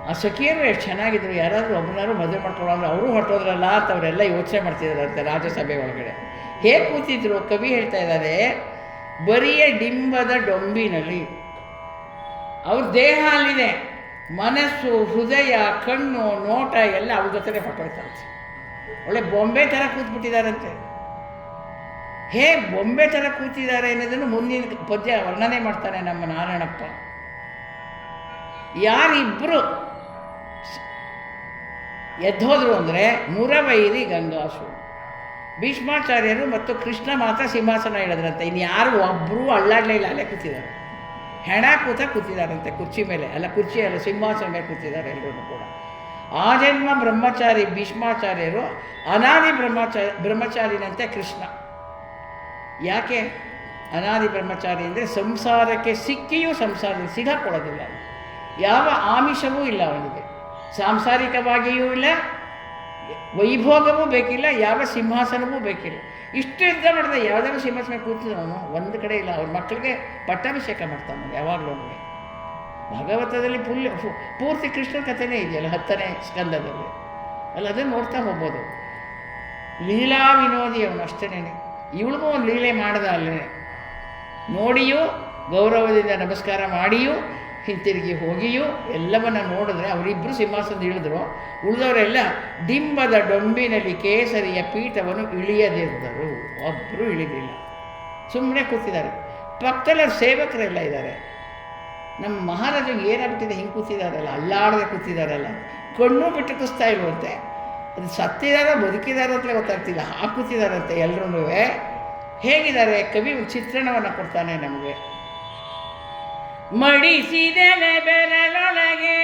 ಆ ಸಖಿಯರು ಎಷ್ಟು ಚೆನ್ನಾಗಿದ್ರು. ಯಾರಾದರೂ ಒಬ್ಬನಾರು ಮದುವೆ ಮಾಡ್ಕೊಳ್ಳೋ ಅಂದ್ರೆ ಅವರು ಹೊರಟೋದ್ರಲ್ಲ ಅಂತ ಅವರೆಲ್ಲ ಯೋಚನೆ ಮಾಡ್ತಿದ್ದಾರಂತೆ ರಾಜ್ಯಸಭೆ ಒಳಗಡೆ. ಹೇಗೆ ಕೂತಿದ್ರು? ಕವಿ ಹೇಳ್ತಾ ಇದ್ದಾರೆ, ಬರಿಯ ಡಿಂಬದ ಡೊಂಬಿನಲ್ಲಿ ಅವ್ರ ದೇಹ ಅಲ್ಲಿದೆ, ಮನಸ್ಸು, ಹೃದಯ, ಕಣ್ಣು, ನೋಟ ಎಲ್ಲ ಅವ್ರ ಜೊತೆಗೆ ಹೊರಟೋಯ್ತಾರಂತೆ. ಒಳ್ಳೆ ಬೊಂಬೆ ಥರ ಕೂತ್ಬಿಟ್ಟಿದ್ದಾರಂತೆ. ಹೇಗೆ ಬೊಂಬೆ ಥರ ಕೂತಿದ್ದಾರೆ ಅನ್ನೋದನ್ನು ಮುಂದಿನ ಪದ್ಯ ವರ್ಣನೆ ಮಾಡ್ತಾನೆ ನಮ್ಮ ನಾರಾಯಣಪ್ಪ. ಯಾರಿಬ್ಬರು ಎದ್ದೋದ್ರು ಅಂದರೆ ಮುರವೈರಿ ಗಂಗಾಸು, ಭೀಷ್ಮಾಚಾರ್ಯರು ಮತ್ತು ಕೃಷ್ಣ ಮಾತ್ರ ಸಿಂಹಾಸನ ಹೇಳಿದ್ರಂತೆ. ಇನ್ನು ಯಾರು ಒಬ್ಬರು ಅಳ್ಳಾಡಲೇ ಇಲ್ಲ, ಅಲ್ಲೇ ಕೂತಿದ್ದಾರೆ. ಹೆಣ ಕೂತಿದ್ದಾರಂತೆ ಕುರ್ಚಿ ಮೇಲೆ, ಅಲ್ಲ ಕುರ್ಚಿ ಅಲ್ಲ ಸಿಂಹಾಸನ ಮೇಲೆ ಕೂತಿದ್ದಾರೆ ಎಲ್ಲರೂ ಕೂಡ. ಆಜನ್ಮ ಬ್ರಹ್ಮಚಾರಿ ಭೀಷ್ಮಾಚಾರ್ಯರು, ಅನಾದಿ ಬ್ರಹ್ಮಚಾರಿನಂತೆ ಕೃಷ್ಣ. ಯಾಕೆ ಅನಾದಿ ಬ್ರಹ್ಮಚಾರಿ ಅಂದರೆ ಸಂಸಾರಕ್ಕೆ ಸಿಕ್ಕಿಯೂ ಸಂಸಾರ ಸಿಗಾಕೊಳ್ಳೋದಿಲ್ಲ, ಯಾವ ಆಮಿಷವೂ ಇಲ್ಲ ಅವನಿಗೆ, ಸಾಂಸಾರಿಕವಾಗಿಯೂ ಇಲ್ಲ, ವೈಭೋಗವೂ ಬೇಕಿಲ್ಲ, ಯಾವ ಸಿಂಹಾಸನವೂ ಬೇಕಿಲ್ಲ. ಇಷ್ಟು ಯುದ್ಧ ಮಾಡಿದ ಯಾವುದಾದ್ರು ಸಿಂಹಾಸನ ಕೂತಿದ್ದ ಅವನು ಒಂದು ಕಡೆ ಇಲ್ಲ. ಅವ್ರ ಮಕ್ಕಳಿಗೆ ಪಟ್ಟಾಭಿಷೇಕ ಮಾಡ್ತಾನೆ ಯಾವಾಗಲೂ. ಭಾಗವತದಲ್ಲಿ ಪೂರ್ತಿ ಕೃಷ್ಣನ ಕಥೆನೇ ಇದೆಯಲ್ಲ 10ನೇ ಸ್ಕಂದದಲ್ಲಿ, ಅಲ್ಲ ಅದನ್ನು ನೋಡ್ತಾ ಹೋಗ್ಬೋದು. ಲೀಲಾ ವಿನೋದಿ ಅವನು ಅಷ್ಟೇನೆ. ಇವಳಿಗೂ ಒಂದು ಲೀಲೆ ಮಾಡ್ದ ಅಲ್ಲೇ, ನೋಡಿಯೂ ಗೌರವದಿಂದ ನಮಸ್ಕಾರ ಮಾಡಿಯೂ ಹಿಂತಿರುಗಿ ಹೋಗಿಯೂ ಎಲ್ಲವನ್ನ ನೋಡಿದ್ರೆ ಅವರಿಬ್ಬರು ಸಿಂಹಾಸನ ಇಳಿದ್ರು. ಉಳಿದವರೆಲ್ಲ ಡಿಂಬದ ಡೊಂಬಿನಲ್ಲಿ ಕೇಸರಿಯ ಪೀಠವನ್ನು ಇಳಿಯದಿದ್ದರು. ಒಬ್ಬರು ಇಳಿದಿಲ್ಲ, ಸುಮ್ಮನೆ ಕೂತಿದ್ದಾರೆ. ಪಕ್ಕದಲ್ಲಿ ಅವ್ರ ಸೇವಕರೆಲ್ಲ ಇದ್ದಾರೆ. ನಮ್ಮ ಮಹಾರಾಜನಿಗೆ ಏನಾಗ್ಬಿಟ್ಟಿದೆ, ಹಿಂಗೆ ಕೂತಿದ್ದಾರಲ್ಲ, ಅಲ್ಲಾಡದೆ ಕೂತಿದ್ದಾರಲ್ಲ, ಕಣ್ಣು ಬಿಟ್ಟುಕಿಸ್ತಾ ಇಲ್ವಂತೆ. ಅದು ಸತ್ತಿದಾರೋ ಬದುಕಿದಾರೋ ಅಂತಲೇ ಗೊತ್ತಾಗ್ತಿಲ್ಲ, ಹಾಗೆ ಕೂತಿದ್ದಾರಂತೆ ಎಲ್ಲರೂ. ಹೇಗಿದ್ದಾರೆ? ಕವಿ ಚಿತ್ರಣವನ್ನು ಕೊಡ್ತಾನೆ ನಮಗೆ. ಮಡಿಸಿದೆಲೆ ಬೆರಳೊಳಗೆ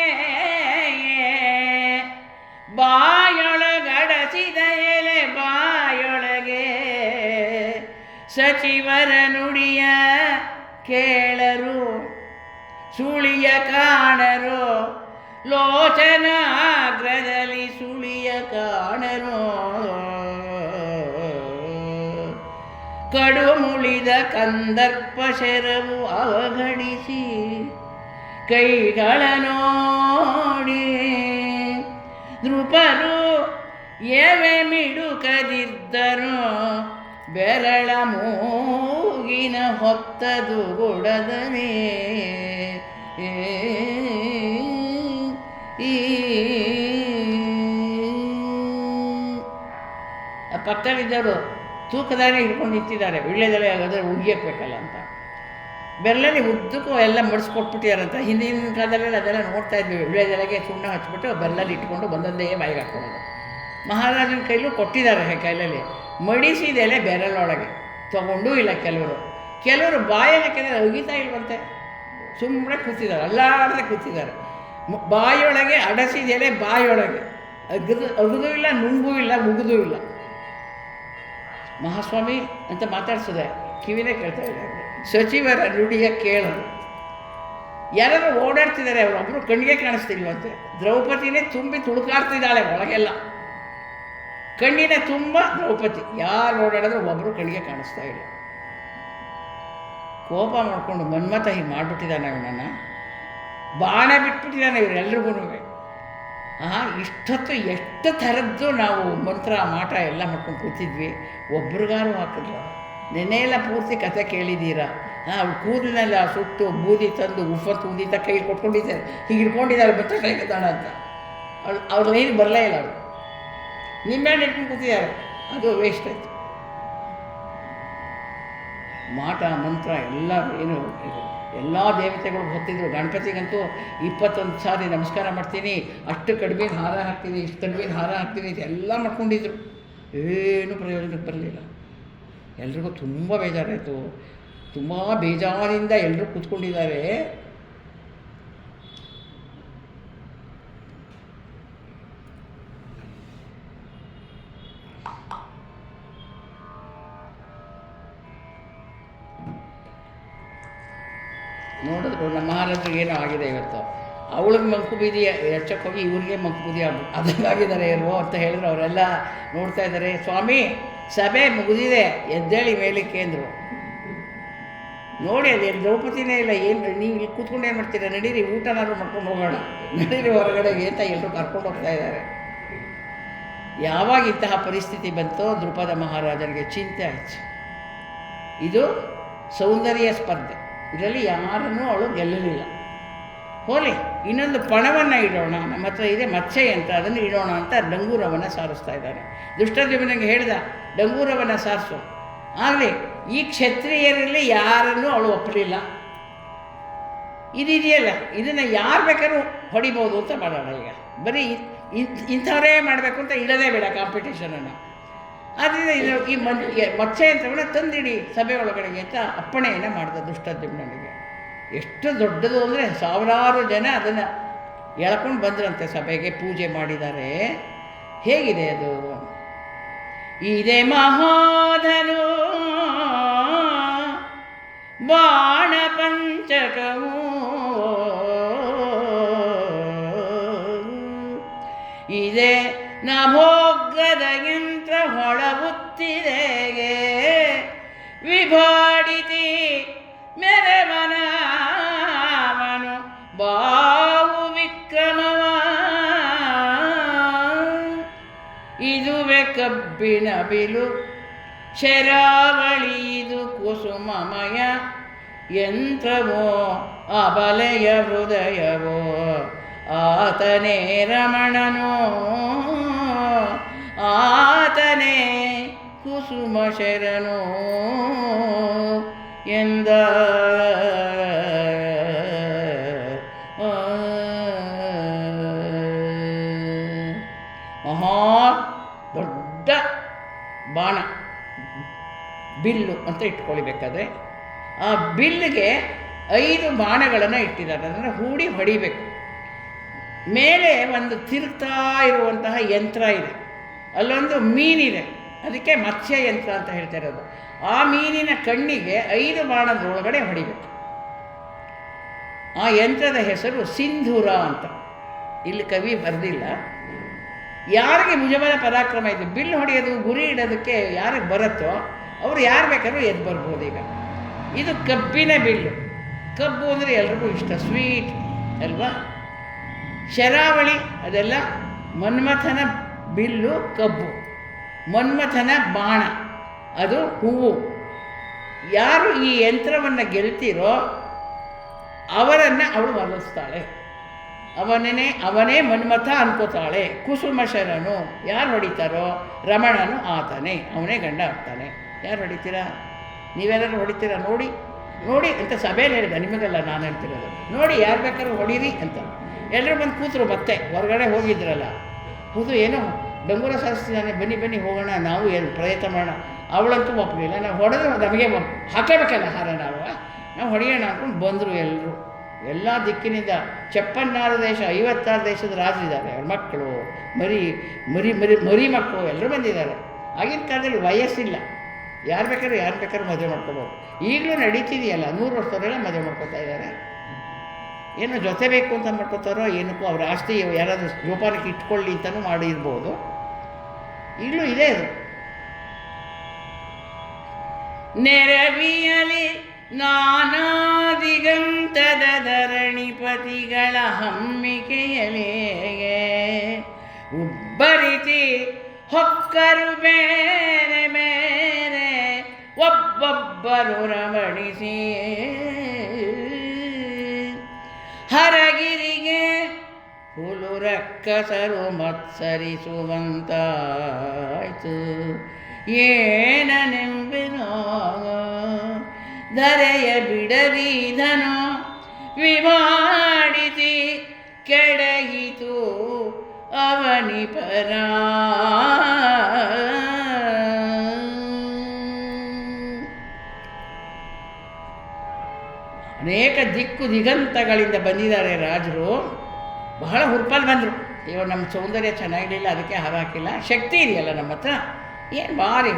ಬಾಯೊಳಗಡಸಿದ ಎಲೆ ಬಾಯೊಳಗೆ ಸಚಿವರ ನುಡಿಯ ಕೇಳರು ಸುಳಿಯ ಕಾಣರು ಲೋಚನಾಗ್ರದಲ್ಲಿ ಸುಳಿಯ ಕಾಣರು ಕಡು ಮುಳಿದ ಕಂದರ್ಪ ಶರವು ಅವಘಡಿಸಿ ಕೈಗಳ ನೋಡಿ ನೃಪರು ಎವೆ ಮಿಡುಕದಿದ್ದರು ಬೆರಳ ಮೂಗಿನ ಹೊತ್ತದು ಗುಡದನೆ ಪಕ್ಕದಲ್ಲಿದ್ದವರು ತೂಕದಾನೆ ಹಿಡ್ಕೊಂಡು ನಿಂತಿದ್ದಾರೆ. ವಿಳ್ಳೆದೆಲೆ ಆಗೋದ್ರೆ ಉಗಿಯಬೇಕಲ್ಲ ಅಂತ ಬೆರಳಲ್ಲಿ ಉದ್ದಕ್ಕೂ ಎಲ್ಲ ಮಡಿಸ್ಕೊಟ್ಬಿಟ್ಟಿದಾರಂತ. ಹಿಂದಿನ ಕಾಲದಲ್ಲೆಲ್ಲ ಅದೆಲ್ಲ ನೋಡ್ತಾ ಇದ್ವಿ. ವಿಳ್ಳೆದೆಲೆಗೆ ಸುಣ್ಣ ಹಚ್ಬಿಟ್ಟು ಬೆರಳಲ್ಲಿ ಇಟ್ಕೊಂಡು ಒಂದೊಂದೇ ಬಾಯಿಗೆ ಹಾಕ್ಕೊಳ್ಳೋದು. ಮಹಾರಾಜನ ಕೈಲೂ ಕೊಟ್ಟಿದ್ದಾರೆ ಕೈಲಲ್ಲಿ. ಮಡಿಸಿದೆಲೆ ಬೆರಳೊಳಗೆ ತೊಗೊಂಡೂ ಇಲ್ಲ ಕೆಲವರು ಬಾಯಲ್ಲಿ ಕೆಲ ಉಗಿತಾ ಇಲ್ವಂತೆ, ಸುಮ್ಮನೆ ಕೂತಿದ್ದಾರೆ, ಅಲ್ಲಾಡದೆ ಕೂತಿದ್ದಾರೆ. ಬಾಯೊಳಗೆ ಅಡಸಿದೆಲೆ ಬಾಯೊಳಗೆ ಅಗದೂ ಇಲ್ಲ, ನುಂಗೂ ಇಲ್ಲ, ಮುಗಿದೂ ಇಲ್ಲ. ಮಹಾಸ್ವಾಮಿ ಅಂತ ಮಾತಾಡ್ಸದೆ ಕಿವಿನೇ ಕೇಳ್ತಾ ಇದ್ದಾರೆ. ಸಚಿವರ ನುಡಿಯ ಕೇಳರು. ಯಾರಾದ್ರೂ ಓಡಾಡ್ತಿದ್ದಾರೆ, ಅವರೊಬ್ಬರು ಕಣ್ಣಿಗೆ ಕಾಣಿಸ್ತಿಲ್ವಂತೆ. ದ್ರೌಪದಿನೇ ತುಂಬಿ ತುಳುಕಾಡ್ತಿದ್ದಾಳೆ ಒಳಗೆಲ್ಲ, ಕಣ್ಣಿನ ತುಂಬ ದ್ರೌಪದಿ. ಯಾರು ಓಡಾಡಿದ್ರು ಒಬ್ಬರು ಕಣ್ಣಿಗೆ ಕಾಣಿಸ್ತಾ ಇಲ್ಲ. ಕೋಪ ಮಾಡಿಕೊಂಡು ಮನ್ಮಥ ಹೀಗೆ ಮಾಡಿಬಿಟ್ಟಿದ್ದಾನೆ, ಅವನನ್ನು ಬಾಣ ಬಿಟ್ಬಿಟ್ಟಿದ್ದಾನೆ ಇವರೆಲ್ರಿಗೂ. ಇಷ್ಟೊತ್ತು ಎಷ್ಟು ಥರದ್ದು ನಾವು ಮಂತ್ರ ಮಾಟ ಎಲ್ಲ ಮಾಡ್ಕೊಂಡು ಕೂತಿದ್ವಿ, ಒಬ್ರಿಗಾರು ಹಾಕಿದ್ರು. ನೆನೆಯೆಲ್ಲ ಪೂರ್ತಿ ಕಥೆ ಕೇಳಿದ್ದೀರಾ? ಅವ್ರು ಕೂದಲನ್ನೆಲ್ಲ ಸುಟ್ಟು ಬೂದಿ ತಂದು ಊದಿ ಕೈ ಕೊಟ್ಕೊಂಡಿದ್ದಾರೆ, ಹೀಗೆ ಇಟ್ಕೊಂಡಿದ್ದಾರೆ ಬತ್ತ ಕೈಗದಾಳ ಅಂತ. ಅವ್ರ ಲೈನ್ ಬರಲೇ ಇಲ್ಲ. ಅವರು ನಿಮ್ಮೇಲೆ ಇಟ್ಕೊಂಡು ಕೂತಿದ್ದಾರೆ, ಅದು ವೇಸ್ಟ್ ಆಯಿತು. ಮಾಟ ಮಂತ್ರ ಎಲ್ಲ ಏನು ಎಲ್ಲ ದೇವತೆಗಳು ಹೊತ್ತಿದ್ರು. ಗಣಪತಿಗಂತೂ 21 ಸಾರಿ ನಮಸ್ಕಾರ ಮಾಡ್ತೀನಿ, ಅಷ್ಟು ಕಡಿಮೆ ಹಾರ ಹಾಕ್ತೀನಿ, ಇಷ್ಟು ಕಡಿಮೆ ಹಾರ ಹಾಕ್ತೀನಿ ಇದೆಲ್ಲ ಮಾಡ್ಕೊಂಡಿದ್ರು. ಏನೂ ಪ್ರಯೋಜನಕ್ಕೆ ಬರಲಿಲ್ಲ. ಎಲ್ರಿಗೂ ತುಂಬ ಬೇಜಾರಾಯಿತು. ತುಂಬ ಬೇಜಾರಿಂದ ಎಲ್ಲರೂ ಕೂತ್ಕೊಂಡಿದ್ದಾರೆ. ನೋಡಿದ್ರು ನಮ್ಮ ಮಹಾರಾಜರಿಗೆ ಏನೋ ಆಗಿದೆ ಇವತ್ತು. ಅವಳಿಗೆ ಮಂಕು ಬೀದಿ ಹೆಚ್ಚಕ್ಕೆ ಹೋಗಿ ಇವ್ರಿಗೆ ಮಂಕು ಬೀದಿ ಆಗ್ಬಿಟ್ಟು ಅದಂಗಾಗಿದ್ದಾರೆ ಇವರು ಅಂತ ಹೇಳಿದ್ರು. ಅವರೆಲ್ಲ ನೋಡ್ತಾ ಇದ್ದಾರೆ. ಸ್ವಾಮಿ ಸಭೆ ಮುಗಿದಿದೆ, ಎದ್ದೇಳಿ ಮೇಲಕ್ಕೆ ಅಂದರು. ನೋಡಿ ಅದು ದ್ರೌಪದಿನೇ ಇಲ್ಲ. ಏನು ನೀವು ಇಲ್ಲಿ ಕೂತ್ಕೊಂಡು ಏನು ಮಾಡ್ತೀರಾ, ನಡೀರಿ ಊಟನಾದ್ರು ಮಾಡ್ಕೊಂಡು ಹೋಗೋಣ, ನಡೀರಿ ಹೊರಗಡೆಗೆ ಅಂತ ಎಲ್ಲರೂ ಕರ್ಕೊಂಡು ಹೋಗ್ತಾ ಇದ್ದಾರೆ. ಯಾವಾಗ ಇಂತಹ ಪರಿಸ್ಥಿತಿ ಬಂತೋ ದ್ರುಪದ ಮಹಾರಾಜನಿಗೆ ಚಿಂತೆ ಆಯಿತು. ಇದು ಸೌಂದರ್ಯ ಸ್ಪರ್ಧೆ, ಇದರಲ್ಲಿ ಯಾರನ್ನೂ ಅವಳು ಗೆಲ್ಲಲಿಲ್ಲ. ಹೋಲಿ, ಇನ್ನೊಂದು ಪಣವನ್ನು ಇಡೋಣ, ನಮ್ಮ ಹತ್ರ ಇದೆ ಮತ್ಸ್ಯ ಯಂತ್ರ, ಅದನ್ನು ಇಡೋಣ ಅಂತ ಡಂಗೂರವನ್ನು ಸಾರಿಸ್ತಾ ಇದ್ದಾನೆ. ದುಷ್ಟದ್ಯುಮ್ನನಿಗೆ ಹೇಳಿದ, ಡಂಗೂರವನ್ನು ಸಾರಿಸು. ಆಗಲಿ, ಈ ಕ್ಷತ್ರಿಯರಲ್ಲಿ ಯಾರನ್ನೂ ಅವಳು ಒಪ್ಪಲಿಲ್ಲ. ಇದಿದೆಯಲ್ಲ, ಇದನ್ನು ಯಾರು ಬೇಕಾದ್ರೂ ಹೊಡಿಬೋದು ಅಂತ ಮಾಡೋಣ. ಈಗ ಬರೀ ಇಂಥವರೇ ಮಾಡಬೇಕು ಅಂತ ಇಡೋದೇ ಬೇಡ ಕಾಂಪಿಟೇಷನನ್ನು. ಆದ್ದರಿಂದ ಇದು ಈ ಮತ್ಸ್ಯ ಯಂತ್ರವನ್ನು ತಂದಿಡಿ ಸಭೆ ಒಳಗಡೆಗೆ ಅಂತ ಅಪ್ಪಣೆಯನ್ನು ಮಾಡಿದ ದುಷ್ಟದ್ಯುಮ್ನನಿಗೆ. ಎಷ್ಟು ದೊಡ್ಡದು ಅಂದರೆ ಸಾವಿರಾರು ಜನ ಅದನ್ನು ಎಳ್ಕೊಂಡು ಬಂದ್ರಂತೆ ಸಭೆಗೆ, ಪೂಜೆ ಮಾಡಿದ್ದಾರೆ. ಹೇಗಿದೆ ಅದು? ಇದೇ ಮಹಾಧನು ಬಾಣ ಪಂಚಕವು, ಇದೇ ನಭೋಗ್ಗದ ಯಂತ್ರ ಹೊಳಬುತ್ತಿದೆಗೆ, ವಿಭಾಡಿತಿ ಮೆರವನವನು ಬಾವು ವಿಕ್ರಮವ, ಇದುವೆ ಕಬ್ಬಿಣ ಬಿಲು ಶರಾವಳಿ, ಇದು ಕುಸುಮಮಯ ಯಂತ್ರವೋ ಅಬಲೆಯ ಹೃದಯವೋ, ಆತನೇ ರಮಣನೋ ಆತನೇ ಕುಸುಮ ಶರಣೋ ಎಂದ. ಮಹಾ ದೊಡ್ಡ ಬಾಣ, ಬಿಲ್ಲು ಅಂತ ಇಟ್ಕೊಳ್ಬೇಕಾದ್ರೆ ಆ ಬಿಲ್ಲಿಗೆ 5 ಬಾಣಗಳನ್ನು ಇಟ್ಟಿದ್ದಾರೆ. ಅದನ್ನು ಹೂಡಿ ಹೊಡಿಬೇಕು. ಮೇಲೆ ಒಂದು ತಿರುಗ್ತಾ ಇರುವಂತಹ ಯಂತ್ರ ಇದೆ, ಅಲ್ಲೊಂದು ಮೀನಿದೆ, ಅದಕ್ಕೆ ಮತ್ಸ್ಯ ಯಂತ್ರ ಅಂತ ಹೇಳ್ತಾ ಇರೋದು. ಆ ಮೀನಿನ ಕಣ್ಣಿಗೆ 5 ಬಾಣದೊಳಗಡೆ ಹೊಡಿಬೇಕು. ಆ ಯಂತ್ರದ ಹೆಸರು ಸಿಂಧೂರ ಅಂತ. ಇಲ್ಲಿ ಕವಿ ಬರೆದಿಲ್ಲ. ಯಾರಿಗೆ ಭುಜಬಲ ಪರಾಕ್ರಮ ಇದೆ, ಬಿಲ್ಲು ಹೊಡೆಯೋದು ಗುರಿ ಇಡೋದಕ್ಕೆ ಯಾರಿಗೆ ಬರುತ್ತೋ ಅವರು ಯಾರು ಬೇಕಾದ್ರೂ ಎದ್ದು ಬರ್ಬೋದು. ಈಗ ಇದು ಕಬ್ಬಿನ ಬಿಲ್ಲು. ಕಬ್ಬು ಅಂದರೆ ಎಲ್ರಿಗೂ ಇಷ್ಟ, ಸ್ವೀಟ್ ಅಲ್ವಾ. ಶರಾವಳಿ ಅದೆಲ್ಲ ಮನ್ಮಥನ ಬಿಲ್ಲು ಕಬ್ಬು, ಮನ್ಮಥನ ಬಾಣ ಅದು ಹೂವು. ಯಾರು ಈ ಯಂತ್ರವನ್ನು ಗೆಲ್ತೀರೋ ಅವರನ್ನು ಅವಳು ಒಲಿಸ್ತಾಳೆ. ಅವನೇ ಮನ್ಮಥ ಅನ್ಕೋತಾಳೆ. ಕುಸುಮ ಶರಣು, ಯಾರು ಹೊಡಿತಾರೋ ರಮಣನು ಆತನೇ, ಅವನೇ ಗಂಡ ಆಗ್ತಾನೆ. ಯಾರು ಹೊಡಿತೀರಾ? ನೀವೆಲ್ಲರೂ ಹೊಡಿತೀರಾ? ನೋಡಿ ನೋಡಿ ಅಂತ ಸಭೆಯಲ್ಲಿ ಹೇಳಿದ, ನಿಮಗಲ್ಲ ನಾನು ಹೇಳ್ತಿರೋದು. ನೋಡಿ ಯಾರು ಬೇಕಾದ್ರೂ ಹೊಡೀರಿ ಅಂತ. ಎಲ್ಲರೂ ಬಂದು ಕೂತರು. ಮತ್ತೆ ಹೊರಗಡೆ ಹೋಗಿದ್ರಲ್ಲ, ಕೂತು ಏನೋ ಡಂಗೂರ ಸಾರಿಸ್ತಿದ್ದಾನೆ, ಬನ್ನಿ ಬನ್ನಿ ಹೋಗೋಣ, ನಾವು ಏನು ಪ್ರಯತ್ನ ಮಾಡೋಣ. ಅವಳಂತೂ ಒಪ್ಪಲಿಲ್ಲ. ನಾವು ಹೊಡೆದ್ರೆ ನಮಗೆ ಹಾಕಬೇಕಲ್ಲ ಹಾರ, ನಾವು ಹೊಡೆಯೋಣ ಅಂದ್ಕೊಂಡು ಬಂದರು ಎಲ್ಲರೂ. ಎಲ್ಲ ದಿಕ್ಕಿನಿಂದ 56 ದೇಶ, 56 ದೇಶದ ರಾಜರಿದ್ದಾರೆ. ಅವ್ರ ಮಕ್ಕಳು, ಮರಿ ಮಕ್ಕಳು ಎಲ್ಲರೂ ಬಂದಿದ್ದಾರೆ. ಆಗಿನ ಕಾಲದಲ್ಲಿ ವಯಸ್ಸಿಲ್ಲ, ಯಾರು ಬೇಕಾದ್ರೂ ಮದುವೆ ಮಾಡ್ಕೋಬೋದು. ಈಗಲೂ ನಡೀತಿದೆಯಲ್ಲ, 100 ವರ್ಷದವರೆಲ್ಲ ಮದುವೆ ಮಾಡ್ಕೊತಾ ಇದ್ದಾರೆ. ಏನೋ ಜೊತೆ ಬೇಕು ಅಂತ ಮಾಡ್ಕೋತಾರೋ ಏನಕ್ಕೋ, ಅವ್ರ ಆಸ್ತಿ ಯಾರಾದರೂ ಜೋಪಾನಕ್ಕೆ ಇಟ್ಕೊಳ್ಳಿ ಅಂತಲೂ ಮಾಡಿರ್ಬೋದು. ಈಗಲೂ ಇದೆ ಅದು. ನೆರವಿಯಲಿ ನಾನಾ ದಿಗಂತದ ಧರಣಿಪತಿಗಳ ಹಮ್ಮಿಕೆಯಲೇಗೆ ಉಬ್ಬರಿತಿ ಹೊಕ್ಕರು ಬೇರೆ ಬೇರೆ ಒಬ್ಬೊಬ್ಬರು ರಮಣಿಸಿ, ಹರಗಿರಿಗೆ ಹುಲು ರಕ್ಕಸರು ಮತ್ಸರಿಸುವಂತಾಯ್ತು. ಏನನೆಂಬೆನೋ ಧರೆಯ ಬಿಡದಿದನು ವಿಮಾಡಿಸಿ ಕೆಡಹಿತು ಅವನಿಪರ. ಅನೇಕ ದಿಕ್ಕು ದಿಗಂತಗಳಿಂದ ಬಂದಿದ್ದಾರೆ ರಾಜರು. ಬಹಳ ಹುರ್ಪಲ್ಲಿ ಬಂದರು. ಇವಾಗ ನಮ್ಮ ಸೌಂದರ್ಯ ಚೆನ್ನಾಗಿರಲಿಲ್ಲ, ಅದಕ್ಕೆ ಹಾರ ಹಾಕಿಲ್ಲ. ಶಕ್ತಿ ಇದೆಯಲ್ಲ ನಮ್ಮ ಹತ್ರ, ಏನು ಬಾರಿ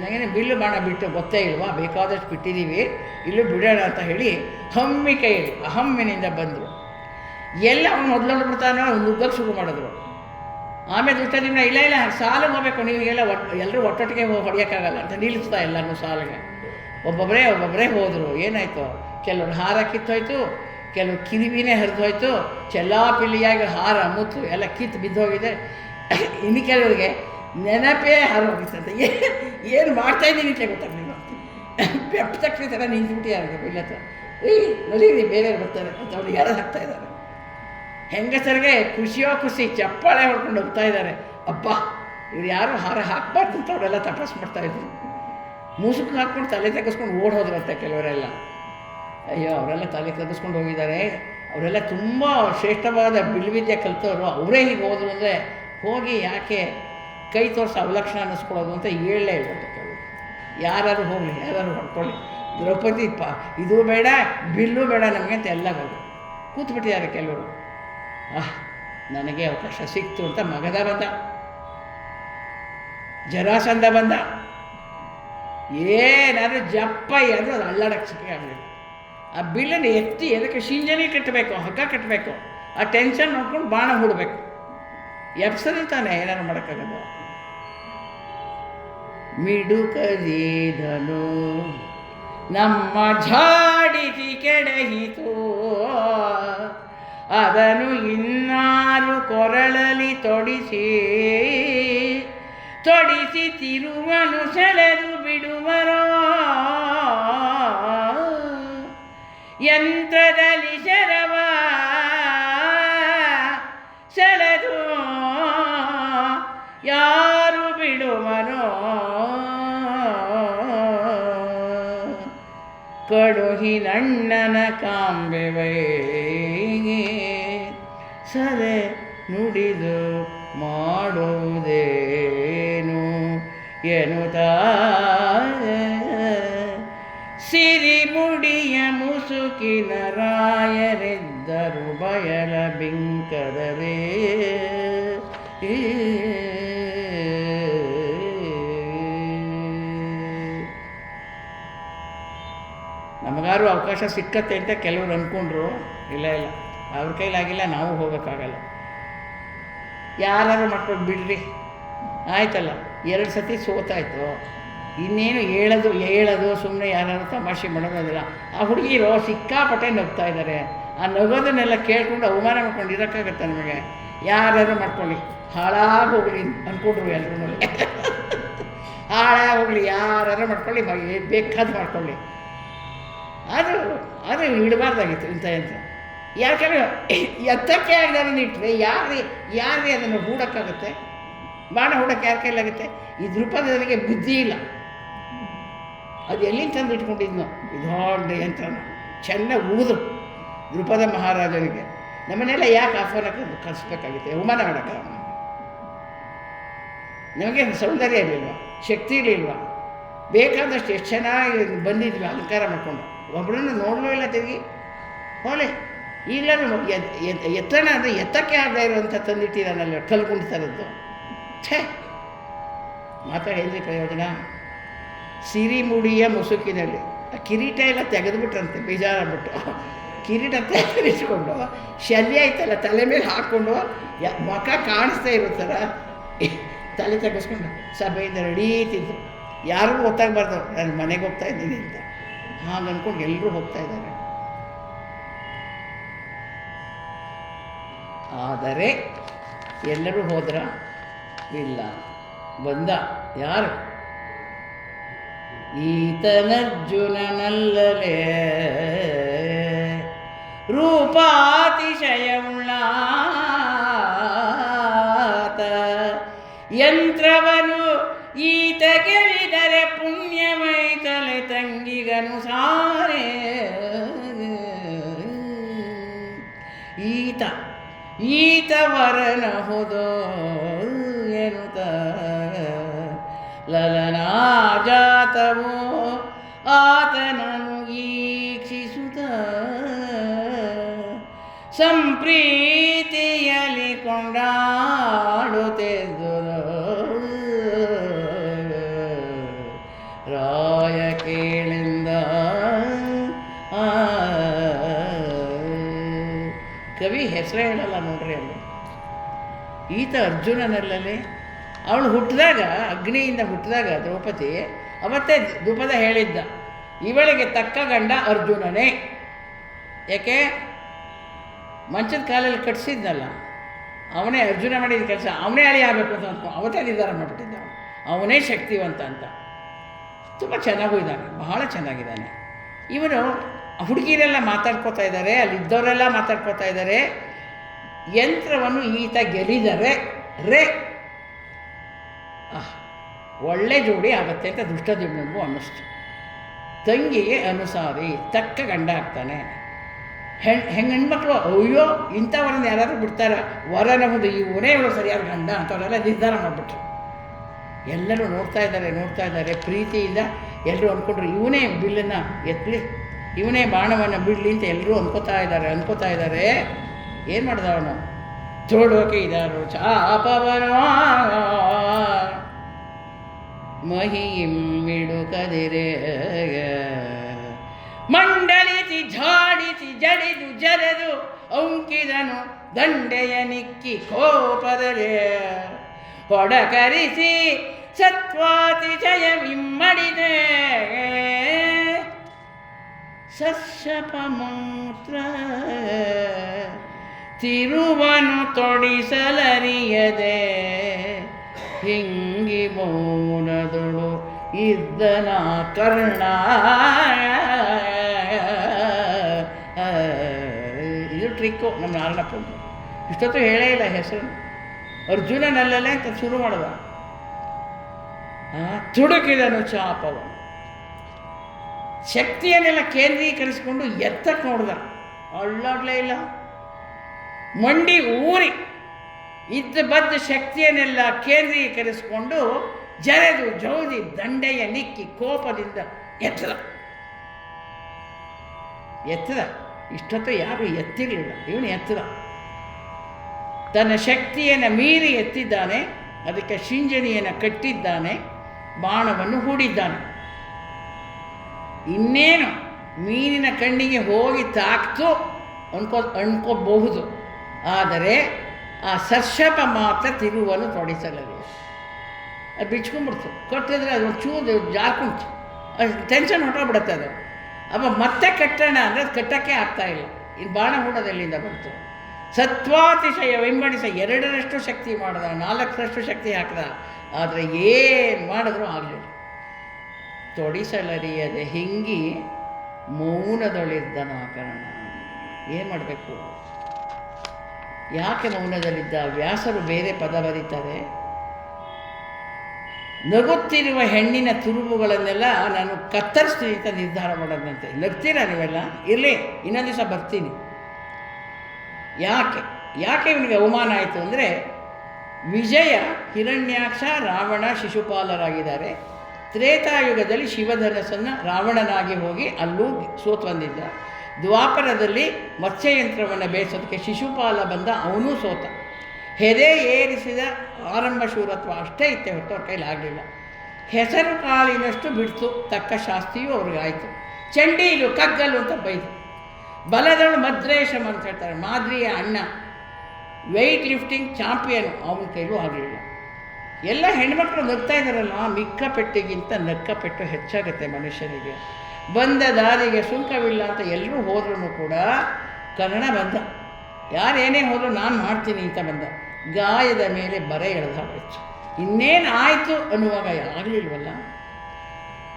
ನನಗೇನು ಬಿಲ್ಲು ಬಾಣ ಬಿಟ್ಟು ಗೊತ್ತೇ ಇಲ್ವಾ, ಬೇಕಾದಷ್ಟು ಬಿಟ್ಟಿದ್ದೀವಿ, ಇಲ್ಲೂ ಬಿಡೋಣ ಅಂತ ಹೇಳಿ ಹಮ್ಮಿ ಕೈಯಲ್ಲಿ ಅಹಮ್ಮಿನಿಂದ ಬಂದರು. ಎಲ್ಲ ಅವ್ನು ಮೊದಲು ಬಿಡ್ತಾನೋ ಅವ್ನು ನುಗ್ಗಕ್ಕೆ ಶುರು ಮಾಡಿದ್ರು. ಆಮೇಲೆ ದುಷ್ಟದಿಂದ ಇಲ್ಲ ಇಲ್ಲ ಸಾಲಿಗೆ ಹೋಗಬೇಕು, ನೀವೆಲ್ಲ ಎಲ್ಲರೂ ಒಟ್ಟೊಟ್ಟಿಗೆ ಹೊಡೆಯೋಕ್ಕಾಗಲ್ಲ ಅಂತ ನಿಲ್ಲಿಸ್ತಾ ಎಲ್ಲನೂ ಸಾಲಿಗೆ. ಒಬ್ಬೊಬ್ಬರೇ ಹೋದರು. ಏನಾಯಿತು, ಕೆಲವರು ಹಾರ ಕಿತ್ತೋಯ್ತು, ಕೆಲವು ಕಿರಿವಿನೇ ಹರಿದೋಯ್ತು, ಚೆಲ್ಲಾಪಿಲ್ಲಿಯಾಗಿ ಹಾರ ಮುತ್ತು ಎಲ್ಲ ಕಿತ್ತು ಬಿದ್ದೋಗಿದೆ. ಇನ್ನು ಕೆಲವರಿಗೆ ನೆನಪೇ ಹಾರೋಗಿತ್ತಂತೆ. ಏನು ಮಾಡ್ತಾಯಿದ್ದೀನಿ ಅಂತ ಗೊತ್ತಾಗಲಿಲ್ಲ. ಬೆಪ್ಪ ತಕ್ಷಣ ಥರ ನಿಂತ್ಬಿಟ್ಟಿದ್ದಾರೆ ಇಲ್ಲ ಹತ್ರ. ನಡೀರಿ ಬೇರೆಯವ್ರು ಬರ್ತಾರೆ ಅಂತ ಅವ್ರು ಯಾರು ಹಾಕ್ತಾಯಿದ್ದಾರೆ. ಹೆಂಗಸರಿಗೆ ಖುಷಿಯೋ ಖುಷಿ ಚಪ್ಪಾಳೆ ಹೊಡ್ಕೊಂಡು ಹೋಗ್ತಾ ಇದ್ದಾರೆ. ಅಬ್ಬ ಇವ್ರು ಯಾರು ಹಾರ ಹಾಕಬಾರ್ದು ಅಂತ ಅವರೆಲ್ಲ ತಪಾಸ್ ಮಾಡ್ತಾಯಿದ್ರು. ಮುಸುಕು ಹಾಕ್ಕೊಂಡು ತಲೆ ತೆಗೆಸ್ಕೊಂಡು ಓಡಿ ಹೋದ್ರಂತೆ ಕೆಲವರೆಲ್ಲ. ಅಯ್ಯೋ ಅವರೆಲ್ಲ ತಲೆ ತೆಗೆಸ್ಕೊಂಡು ಹೋಗಿದ್ದಾರೆ. ಅವರೆಲ್ಲ ತುಂಬ ಶ್ರೇಷ್ಠವಾದ ಬಿಲ್ವಿದ್ಯೆ ಕಲಿತವರು. ಅವರೇ ಹೀಗೆ ಹೋದರು ಅಂದರೆ ಹೋಗಿ ಯಾಕೆ ಕೈ ತೋರಿಸಿ ಅವಲಕ್ಷಣ ಅನ್ನಿಸ್ಕೊಳ್ಳೋದು ಅಂತ ಹೇಳಲೇ ಇಲ್ವಂತೆ ಕೆಲವರು. ಯಾರು ಹೋಗಲಿ, ಯಾರು ಹೊಡ್ಕೊಳ್ಳಿ, ದ್ರೌಪದಿ ಇದು ಬೇಡ ಬಿಲ್ಲು ಬೇಡ ನಮಗೆ ಅಂತ ಎಲ್ಲ ಹೋಗಿ ಕೂತ್ಬಿಟ್ಟಿದ್ದಾರೆ ಕೆಲವರು. ನನಗೆ ಅವಕಾಶ ಸಿಕ್ತು ಅಂತ ಮಗದ ಬಂದ, ಜರಾಸಂಧ ಬಂದ. ಏನಾದರೂ ಜಪ್ಪ ಅದು ಅಲ್ಲಾಡಕ್ಕೆ ಸಿಕ್ಕೇ ಆಗಲಿಲ್ಲ. ಆ ಬಿಲ್ಲನ್ನು ಎತ್ತಿ ಅದಕ್ಕೆ ಶಿಂಜನಿ ಕಟ್ಟಬೇಕು, ಹಗ್ಗ ಕಟ್ಟಬೇಕು, ಆ ಟೆನ್ಷನ್ ನೋಡ್ಕೊಂಡು ಬಾಣ ಹೂಡಬೇಕು. ಎಪ್ಸದು ತಾನೆ ಏನಾರು ಮಾಡೋಕ್ಕಾಗದು. ಮಿಡುಕದಿದನು ನಮ್ಮ ಝಾಡಿಸಿ ಕೆಡಹಿತು, ಅದನ್ನು ಇನ್ನಾರು ಕೊರಳಲಿ ತೊಡಿಸಿ ತಿರುವನು ಸೆಳೆದು ಬಿಡುವರೋ. ಯಂತ್ರದಲ್ಲಿ ಶರವ ಸೆಳೆದು ಯಾರು ಬಿಡುವನೋ. ಕಡುಹಿನಣ್ಣನ ಕಾಂಬೆವೈಗೆ ಸದೆ ನುಡಿದು ಮಾಡುವುದೇನು ಎನ್ನುತ್ತಾ ಸಿರಿಮುಡಿಯ ಮುಸುಕಿನ ರಾಯರೆದ್ದರು ಬಯಲ ಬಿಂಕದರೆ. ನಮಗಾರು ಅವಕಾಶ ಸಿಕ್ಕತ್ತೆ ಅಂತ ಕೆಲವರು ಅಂದ್ಕೊಂಡ್ರು. ಇಲ್ಲ ಅವ್ರ ಕೈಲಾಗಿಲ್ಲ, ನಾವು ಹೋಗೋಕ್ಕಾಗಲ್ಲ. ಯಾರು ಮಾಡ್ಕೊಂಡು ಬಿಡ್ರಿ, ಆಯ್ತಲ್ಲ, 2 ಸತಿ ಸೋತಾಯಿತು, ಇನ್ನೇನು ಹೇಳೋದು ಸುಮ್ಮನೆ ಯಾರು ತಮಾಷೆ ಮಾಡೋದಿಲ್ಲ. ಆ ಹುಡುಗಿರು ಸಿಕ್ಕಾಪಟ್ಟೆ ನಗ್ತಾ ಇದ್ದಾರೆ. ಆ ನಗೋದನ್ನೆಲ್ಲ ಕೇಳ್ಕೊಂಡು ಅವಮಾನ ಮಾಡ್ಕೊಂಡು ಇರೋಕ್ಕಾಗತ್ತೆ ನಮಗೆ? ಯಾರು ಮಾಡ್ಕೊಳ್ಳಿ, ಹಾಳಾಗಿ ಹೋಗಲಿ ಅಂದ್ಕೊಂಡ್ರು ಎಲ್ಲರೂ. ಹಾಳಾಗಿ ಹೋಗಲಿ, ಯಾರು ಮಾಡ್ಕೊಳ್ಳಿ, ಬೇಕಾದ ಮಾಡ್ಕೊಳ್ಳಿ. ಅದು ಇಡಬಾರ್ದಾಗಿತ್ತು ಇಂಥ ಯಂತ್ರ. ಯಾಕಂದರೆ ಎತ್ತಕ್ಕೆ ಆಗದನ್ನು ಇಟ್ಟರೆ ಯಾರೇ ಅದನ್ನು ಹೂಡೋಕ್ಕಾಗುತ್ತೆ? ಬಾಣ ಹೂಡೋಕ್ಕೆ ಯಾರ ಕೈಲಾಗುತ್ತೆ? ಈ ದೃಪದನಿಗೆ ಬುದ್ಧಿ ಇಲ್ಲ. ಅದು ಎಲ್ಲಿಂದ ತಂದು ಇಟ್ಕೊಂಡಿದ್ನೋ ದೊಡ್ಡ ಯಂತ್ರನ ಚೆನ್ನಾಗಿ ಊದು ದೃಪದ ಮಹಾರಾಜನಿಗೆ. ನಮ್ಮನ್ನೆಲ್ಲ ಯಾಕೆ ಆಹ್ವಾನ ಕಲಿಸ್ಬೇಕಾಗಿತ್ತು? ಅವಮಾನ ಮಾಡೋಕ್ಕೆ ನಮಗೆ ಸೌಂದರ್ಯ ಇರಲಿಲ್ವ? ಶಕ್ತಿ ಇರಲಿಲ್ವ? ಬೇಕಾದಷ್ಟು ಎಷ್ಟು ಚೆನ್ನಾಗಿ ಬಂದಿದ್ವಿ ಅಲಂಕಾರ ಮಾಡಿಕೊಂಡು. ಒಬ್ಬರನ್ನು ನೋಡಲೂ ಇಲ್ಲ ತಿರುಗಿ ಹೋಲೆ. ಈಗಲೂ ಎತ್ತಣ ಅಂದರೆ ಎತ್ತಕ್ಕೆ ಆಗದೆ ಇರುವಂಥ ತಂದಿಟ್ಟಿದ್ದಾನಲ್ಲ ಕಲ್ಗುಂಡು ಥರದ್ದು. ಛೇ, ಮಾತಾಡಿ ಪ್ರಯೋಜನ? ಸಿರಿಮುಡಿಯ ಮುಸುಕಿನಲ್ಲಿ ಆ ಕಿರೀಟ ಎಲ್ಲ ತೆಗೆದುಬಿಟ್ರಂತೆ ಬೇಜಾರಾಗ್ಬಿಟ್ಟು. ಕಿರೀಟ ತೆಗೆದಿಟ್ಕೊಂಡು ಶಲ್ಯ ಐತಲ್ಲ ತಲೆ ಮೇಲೆ ಹಾಕ್ಕೊಂಡು ಮುಖ ಕಾಣಿಸ್ತಾ ಇರೋ ಥರ ತಲೆ ತೆಗೆಸ್ಕೊಂಡು ಸಭೆಯಿಂದ ನಡೀತಿದ್ದು. ಯಾರಿಗೂ ಗೊತ್ತಾಗಬಾರ್ದು ನಾನು ಮನೆಗೆ ಹೋಗ್ತಾ ಇದ್ದೀನಿ ಅಂತ. ಹಾಗೆ ಅಂದ್ಕೊಂಡು ಎಲ್ಲರೂ ಹೋಗ್ತಾ ಇದ್ದಾರೆ. ಆದರೆ ಎಲ್ಲರೂ ಹೋದ್ರ? ಇಲ್ಲ, ಬಂದ. ಯಾರು? ಈತನರ್ಜುನನಲ್ಲಲೇ ರೂಪಾತಿಶಯವುಳ್ಳಾತ. ಯಂತ್ರವನ್ನು ಈತ ಗೆಳಿದರೆ ಪುಣ್ಯವೈತಲೆ ತಂಗಿಗನು ಸಾರಿ ವರನಹುದೋ ಎನ್ನುತ್ತ ಲಲನಾ ಜಾತವೋ ಆತನನು ಈಕ್ಷಿಸುತ್ತ ಸಂಪ್ರೀತಿಯಲ್ಲಿ ಕೊಂಡಾಡುತ್ತಿದ್ದುದು ರಾಯ ಕೇಳಿಂದ. ಕವಿ ಹೆಸರೇ ಹೇಳಲ್ಲ ನೋಡ್ರಿ ಅಲ್ಲಿ. ಈತ ಅರ್ಜುನನಲ್ಲೇ ಅವಳು ಹುಟ್ಟಿದಾಗ, ಅಗ್ನಿಯಿಂದ ಹುಟ್ಟಿದಾಗ ದ್ರೌಪದಿ ಅವತ್ತೇ ದ್ರುಪದ ಹೇಳಿದ್ದ, ಇವಳಿಗೆ ತಕ್ಕ ಗಂಡ ಅರ್ಜುನನೇ. ಯಾಕೆ? ಮಂಚದ ಕಾಲಲ್ಲಿ ಕಟ್ಸಿದ್ನಲ್ಲ, ಅವನೇ ಅರ್ಜುನ ಮಾಡಿದ ಕೆಲಸ, ಅವನೇ ಅಳಿ ಆಗಬೇಕು ಅಂತ ಅಂದ್ಕೊಂಡು ಅವತ್ತೇ ನಿರ್ಧಾರ ಮಾಡಿಬಿಟ್ಟಿದ್ದ. ಅವನೇ ಶಕ್ತಿವಂತ ಅಂತ. ತುಂಬ ಚೆನ್ನಾಗೂ ಇದ್ದಾನೆ, ಬಹಳ ಚೆನ್ನಾಗಿದ್ದಾನೆ ಇವನು. ಹುಡುಗಿರೆಲ್ಲ ಮಾತಾಡ್ಕೋತಾ ಇದ್ದಾರೆ, ಅಲ್ಲಿದ್ದವರೆಲ್ಲ ಮಾತಾಡ್ಕೋತಾ ಇದ್ದಾರೆ. ಯಂತ್ರವನ್ನು ಈತ ಗೆಲ್ಲಿದರೆ ಒಳ್ಳೆ ಜೋಡಿ ಆಗುತ್ತೆ ಅಂತ ದುಷ್ಟದ್ಯುಮ್ನಿಗೂ ಅನ್ನಿಸ್ತು. ತಂಗಿಗೆ ಅನುಸಾರಿ, ತಕ್ಕ ಗಂಡ ಆಗ್ತಾನೆ. ಹೆಣ್ಮಕ್ಳು ಅಯ್ಯೋ ಇಂಥವರನ್ನ ಯಾರಾದರೂ ಬಿಡ್ತಾರೆ, ವರನಹುದು ಇವನೇ ಇವಳು ಸರಿಯಾದ ಗಂಡ ಅಂತವರೆಲ್ಲ ನಿರ್ಧಾರ ಮಾಡಿಬಿಟ್ರು. ಎಲ್ಲರೂ ನೋಡ್ತಾ ಇದ್ದಾರೆ ಪ್ರೀತಿಯಿಂದ. ಎಲ್ಲರೂ ಅಂದ್ಕೊಂಡ್ರು ಇವನೇ ಬಿಲ್ಲನ್ನು ಎತ್ತಲಿ, ಇವನೇ ಬಾಣವನ್ನು ಬಿಡಲಿ ಅಂತ ಎಲ್ಲರೂ ಅನ್ಕೋತಾ ಇದ್ದಾರೆ. ಏನು ಮಾಡ್ದ ಅವನು? ತೋಡೋಕೆ ಇದ್ದಾರು ಚಾಪವನ ಮಹಿಯಿಮ್ಮಿಡು ಕದಿರೆ ಮಂಡಳಿಸಿ ಝಾಡಿಸಿ ಜಡಿದು ಜರೆದು ಅಂಕಿದನು ದಂಡೆಯ ನಿಕ್ಕಿ ಕೋಪದರೆ ಹೊಡಕರಿಸಿ ಸತ್ವಾತಿಶಯವಿಮ್ಮಡಿದೆ ಸಸ್ಯಪ ಮಾತ್ರ ತಿರುವನು ತೊಡಿಸಲರಿಯದೆ ಹಿಂಗಿ ಮೌನದೊಳು ಇದ್ದನ ಕರ್ಣ. ಇದು ಟ್ರಿಕ್ಕು ನಮ್ಮ ನಾರಾಯಣಪ್ಪಂದು. ಇಷ್ಟೊತ್ತು ಹೇಳೇ ಇಲ್ಲ ಹೆಸರು. ಅರ್ಜುನನಲ್ಲೇ ಅಂತ ಶುರು ಮಾಡಿದ. ತುಡುಕಿದನು ಚಾಪವನು. ಶಕ್ತಿಯನ್ನೆಲ್ಲ ಕೇಂದ್ರೀಕರಿಸಿಕೊಂಡು ಎತ್ತಕ್ಕೆ ನೋಡ್ದ, ಅಳ್ಳಾಡಲೇ ಇಲ್ಲ. ಮಂಡಿ ಊರಿ ಇದ್ದ ಬದ್ದ ಶಕ್ತಿಯನ್ನೆಲ್ಲ ಕೇಂದ್ರೀಕರಿಸಿಕೊಂಡು ಜರೆದು ಜೌದಿ ದಂಡೆಯ ನಿಕ್ಕಿ ಕೋಪದಿಂದ ಎತ್ತದ. ಇಷ್ಟೊತ್ತು ಯಾರು ಎತ್ತಿರಲಿಲ್ಲ, ಇವನು ಎತ್ತದ. ತನ್ನ ಶಕ್ತಿಯನ್ನು ಮೀರಿ ಎತ್ತಿದ್ದಾನೆ. ಅದಕ್ಕೆ ಶಿಂಜನಿಯನ್ನು ಕಟ್ಟಿದ್ದಾನೆ, ಬಾಣವನ್ನು ಹೂಡಿದ್ದಾನೆ. ಇನ್ನೇನು ಮೀನಿನ ಕಣ್ಣಿಗೆ ಹೋಗಿ ತಾಕ್ತು ಅನ್ಕೋಬಹುದು. ಆದರೆ ಆ ಸರ್ಷಪ ಮಾತ್ರ ತಿರುವನ್ನು ತೊಡಿಸಲದೆ. ಅದು ಬಿಚ್ಕೊಂಡ್ಬಿಡ್ತು. ಕಟ್ಟಿದ್ರೆ ಅದು ಚೂರು ಜಾರ್ಕೊಂಡ್ತು, ಅದು ಟೆನ್ಷನ್ ಹೊಟ್ಟೋಗ್ಬಿಡುತ್ತೆ. ಅದು ಅವ ಮತ್ತೆ ಕಟ್ಟೋಣ ಅಂದರೆ ಅದು ಕಟ್ಟೋಕ್ಕೆ ಆಗ್ತಾಯಿಲ್ಲ. ಇನ್ನು ಬಾಣ ಹೂಡೋದೆಲ್ಲಿಂದ ಬಂತು? ಸತ್ವಾತಿಶಯ ವಿಂಬಡಿಸ 2ರಷ್ಟು ಶಕ್ತಿ ಮಾಡಿದ, 4ರಷ್ಟು ಶಕ್ತಿ ಹಾಕಿದ. ಆದರೆ ಏನು ಮಾಡಿದ್ರೂ ಆಗಲಿಲ್ಲ. ತೊಡಿಸಲರಿಯದೆ ಹಿಂಗಿ ಮೌನದೊಳಿದ್ದನ ಕಾರಣ. ಏನು ಮಾಡಬೇಕು? ಯಾಕೆ ಮೌನದಲ್ಲಿದ್ದ? ವ್ಯಾಸರು ಬೇರೆ ಪದ ಬರೀತಾರೆ. ನಗುತ್ತಿರುವ ಹೆಣ್ಣಿನ ತುರುಬುಗಳನ್ನೆಲ್ಲ ನಾನು ಕತ್ತರಿಸ್ತೀನಿ ಅಂತ ನಿರ್ಧಾರ ಮಾಡೋದಂತೆ. ನಗ್ತೀರಾ ನೀವೆಲ್ಲ? ಇರಲಿ, ಇನ್ನೊಂದು ದಿವಸ ಬರ್ತೀನಿ. ಯಾಕೆ ಇವನಿಗೆ ಅವಮಾನ ಆಯಿತು ಅಂದರೆ, ವಿಜಯ, ಹಿರಣ್ಯಾಕ್ಷ, ರಾವಣ ಶಿಶುಪಾಲರಾಗಿದ್ದಾರೆ. ತ್ರೇತಾಯುಗದಲ್ಲಿ ಶಿವಧನಸ್ಸನ್ನು ರಾವಣನಾಗಿ ಹೋಗಿ ಅಲ್ಲೂ ಸೋತು ಬಂದಿದ್ದ. ದ್ವಾಪರದಲ್ಲಿ ಮತ್ಸ್ಯಯಂತ್ರವನ್ನು ಬೇಯಿಸೋದಕ್ಕೆ ಶಿಶುಪಾಲ ಬಂದ, ಅವನೂ ಸೋತ. ಹೆದೆ ಏರಿಸಿದ ಆರಂಭ ಶೂರತ್ವ ಅಷ್ಟೇ ಇತ್ತೆ ಹೊರತು ಅವ್ರ ಕೈಲಿ ಆಗಲಿಲ್ಲ. ಹೆಸರು ಕಾಳಿನಷ್ಟು ಬಿಡ್ತು, ತಕ್ಕ ಶಾಸ್ತಿಯೂ ಅವ್ರಿಗಾಯಿತು. ಚಂಡೀಲು ಕಗ್ಗಲು ಅಂತ ಬೈದು. ಬಲದವಳು ಮದ್ರೇಶಮ್ ಅಂತ ಹೇಳ್ತಾರೆ, ಮಾದ್ರಿಯ ಅಣ್ಣ, ವೆಯ್ಟ್ ಲಿಫ್ಟಿಂಗ್ ಚಾಂಪಿಯನು, ಅವನ ಕೈಲೂ ಆಗಲಿಲ್ಲ. ಎಲ್ಲ ಹೆಣ್ಮಕ್ಳು ನಗ್ತಾ ಇದ್ದಾರಲ್ಲ, ಮಿಕ್ಕ ಪೆಟ್ಟಿಗಿಂತ ನಕ್ಕ ಪೆಟ್ಟು ಹೆಚ್ಚಾಗುತ್ತೆ ಮನುಷ್ಯನಿಗೆ. ಬಂದ ದಾರಿಗೆ ಸುಂಕವಿಲ್ಲ ಅಂತ ಎಲ್ಲರೂ ಹೋದ್ರೂ ಕೂಡ ಕರ್ಣ ಬಂದ. ಯಾರೇನೇ ಹೋದರೂ ನಾನು ಮಾಡ್ತೀನಿ ಅಂತ ಬಂದ. ಗಾಯದ ಮೇಲೆ ಬರೆ ಎಳೆದ ಹೋಯ್ತು. ಇನ್ನೇನು ಆಯಿತು ಅನ್ನುವಾಗ ಆಗಲಿಲ್ವಲ್ಲ.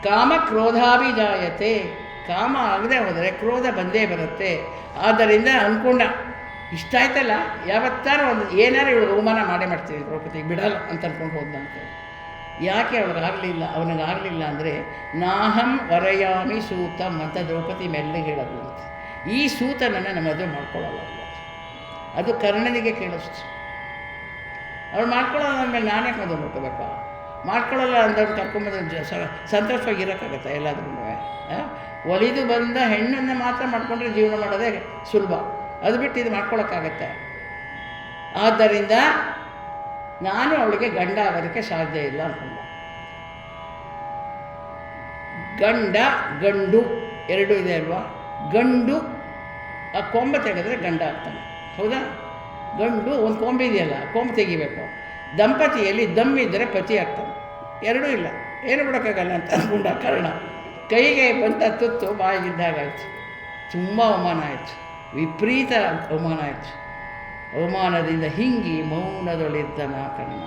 ಕಾಮ ಕ್ರೋಧಾಭಿಜಾಯತೆ. ಕಾಮ ಆಗದೆ ಹೋದರೆ ಕ್ರೋಧ ಬಂದೇ ಬರುತ್ತೆ. ಆದ್ದರಿಂದ ಅಂದ್ಕೊಂಡ, ಇಷ್ಟ ಆಯ್ತಲ್ಲ, ಯಾವತ್ತಾರು ಒಂದು ಏನಾರು ಇವಳು ಅವಮಾನ ಮಾಡೇ ಮಾಡ್ತೀವಿ ದ್ರೌಪದಿಗೆ, ಬಿಡಲ್ಲ ಅಂತ ಅಂದ್ಕೊಂಡು ಹೋದಂತೆ. ಯಾಕೆ ಅವನಿಗಾಗಲಿಲ್ಲ ಅಂದರೆ, ನಾಹಂ ವರಯಾಮಿ ಸೂತಂ ಅಂತ ದ್ರೌಪದಿ ಮೆಲ್ಲಗೆ ಹೇಳೋದು ಅಂತ. ಈ ಸೂತನನ್ನು ನಮ್ಮ ಮದುವೆ ಮಾಡ್ಕೊಳ್ಳಲ್ಲ. ಅದು ಕರ್ಣನಿಗೆ ಕೇಳಿಸ್ತು. ಅವ್ಳು ಮಾಡ್ಕೊಳ್ಳೋದು ಅಂದಮೇಲೆ ನಾನೇ ಮದುವೆ ಮಾಡ್ಕೋಬೇಕು. ಮಾಡ್ಕೊಳ್ಳಲ್ಲ ಅಂದವ್ರು ಕರ್ಕೊಂಬಂದು ಸಂತೋಷವಾಗಿ ಇರೋಕ್ಕಾಗತ್ತೆ ಎಲ್ಲಾದ್ರೂ. ಒಲಿದು ಬಂದ ಹೆಣ್ಣನ್ನು ಮಾತ್ರ ಮಾಡಿಕೊಂಡ್ರೆ ಜೀವನ ಮಾಡೋದೇ ಸುಲಭ, ಅದು ಬಿಟ್ಟು ಇದು ಮಾಡ್ಕೊಳಕ್ಕಾಗತ್ತೆ. ಆದ್ದರಿಂದ ನಾನು ಅವಳಿಗೆ ಗಂಡ ಆಗೋದಕ್ಕೆ ಸಾಧ್ಯ ಇಲ್ಲ ಅಂದ್ಕೊಂಡ. ಗಂಡು ಎರಡೂ ಇದೆ ಅಲ್ವಾ? ಗಂಡು ಆ ಕೊಂಬೆ ತೆಗೆದ್ರೆ ಗಂಡ ಆಗ್ತಾನೆ, ಹೌದಾ? ಗಂಡು ಒಂದು ಕೊಂಬೆ ಇದೆಯಲ್ಲ, ಕೊಂಬೆ ತೆಗಿಬೇಕು. ದಂಪತಿಯಲ್ಲಿ ದಮ್ಮಿದ್ದರೆ ಪತಿ ಆಗ್ತಾನೆ, ಎರಡೂ ಇಲ್ಲ, ಏನು ಬಿಡೋಕ್ಕಾಗಲ್ಲ ಅಂತ ಅಂದ್ಕೊಂಡ ಕರ್ಣ. ಕೈಗೆ ಬಂದ ತುತ್ತು ಬಾಯಿಗಿದ್ದಾಗಾಯ್ತು. ತುಂಬ ಅವಮಾನ ಆಯಿತು, ವಿಪರೀತ ಅವಮಾನ ಆಯಿತು. ಅವಮಾನದಿಂದ ಹಿಂಗಿ ಮೌನದೊಳಿದ್ದನ ಕರ್ಣ.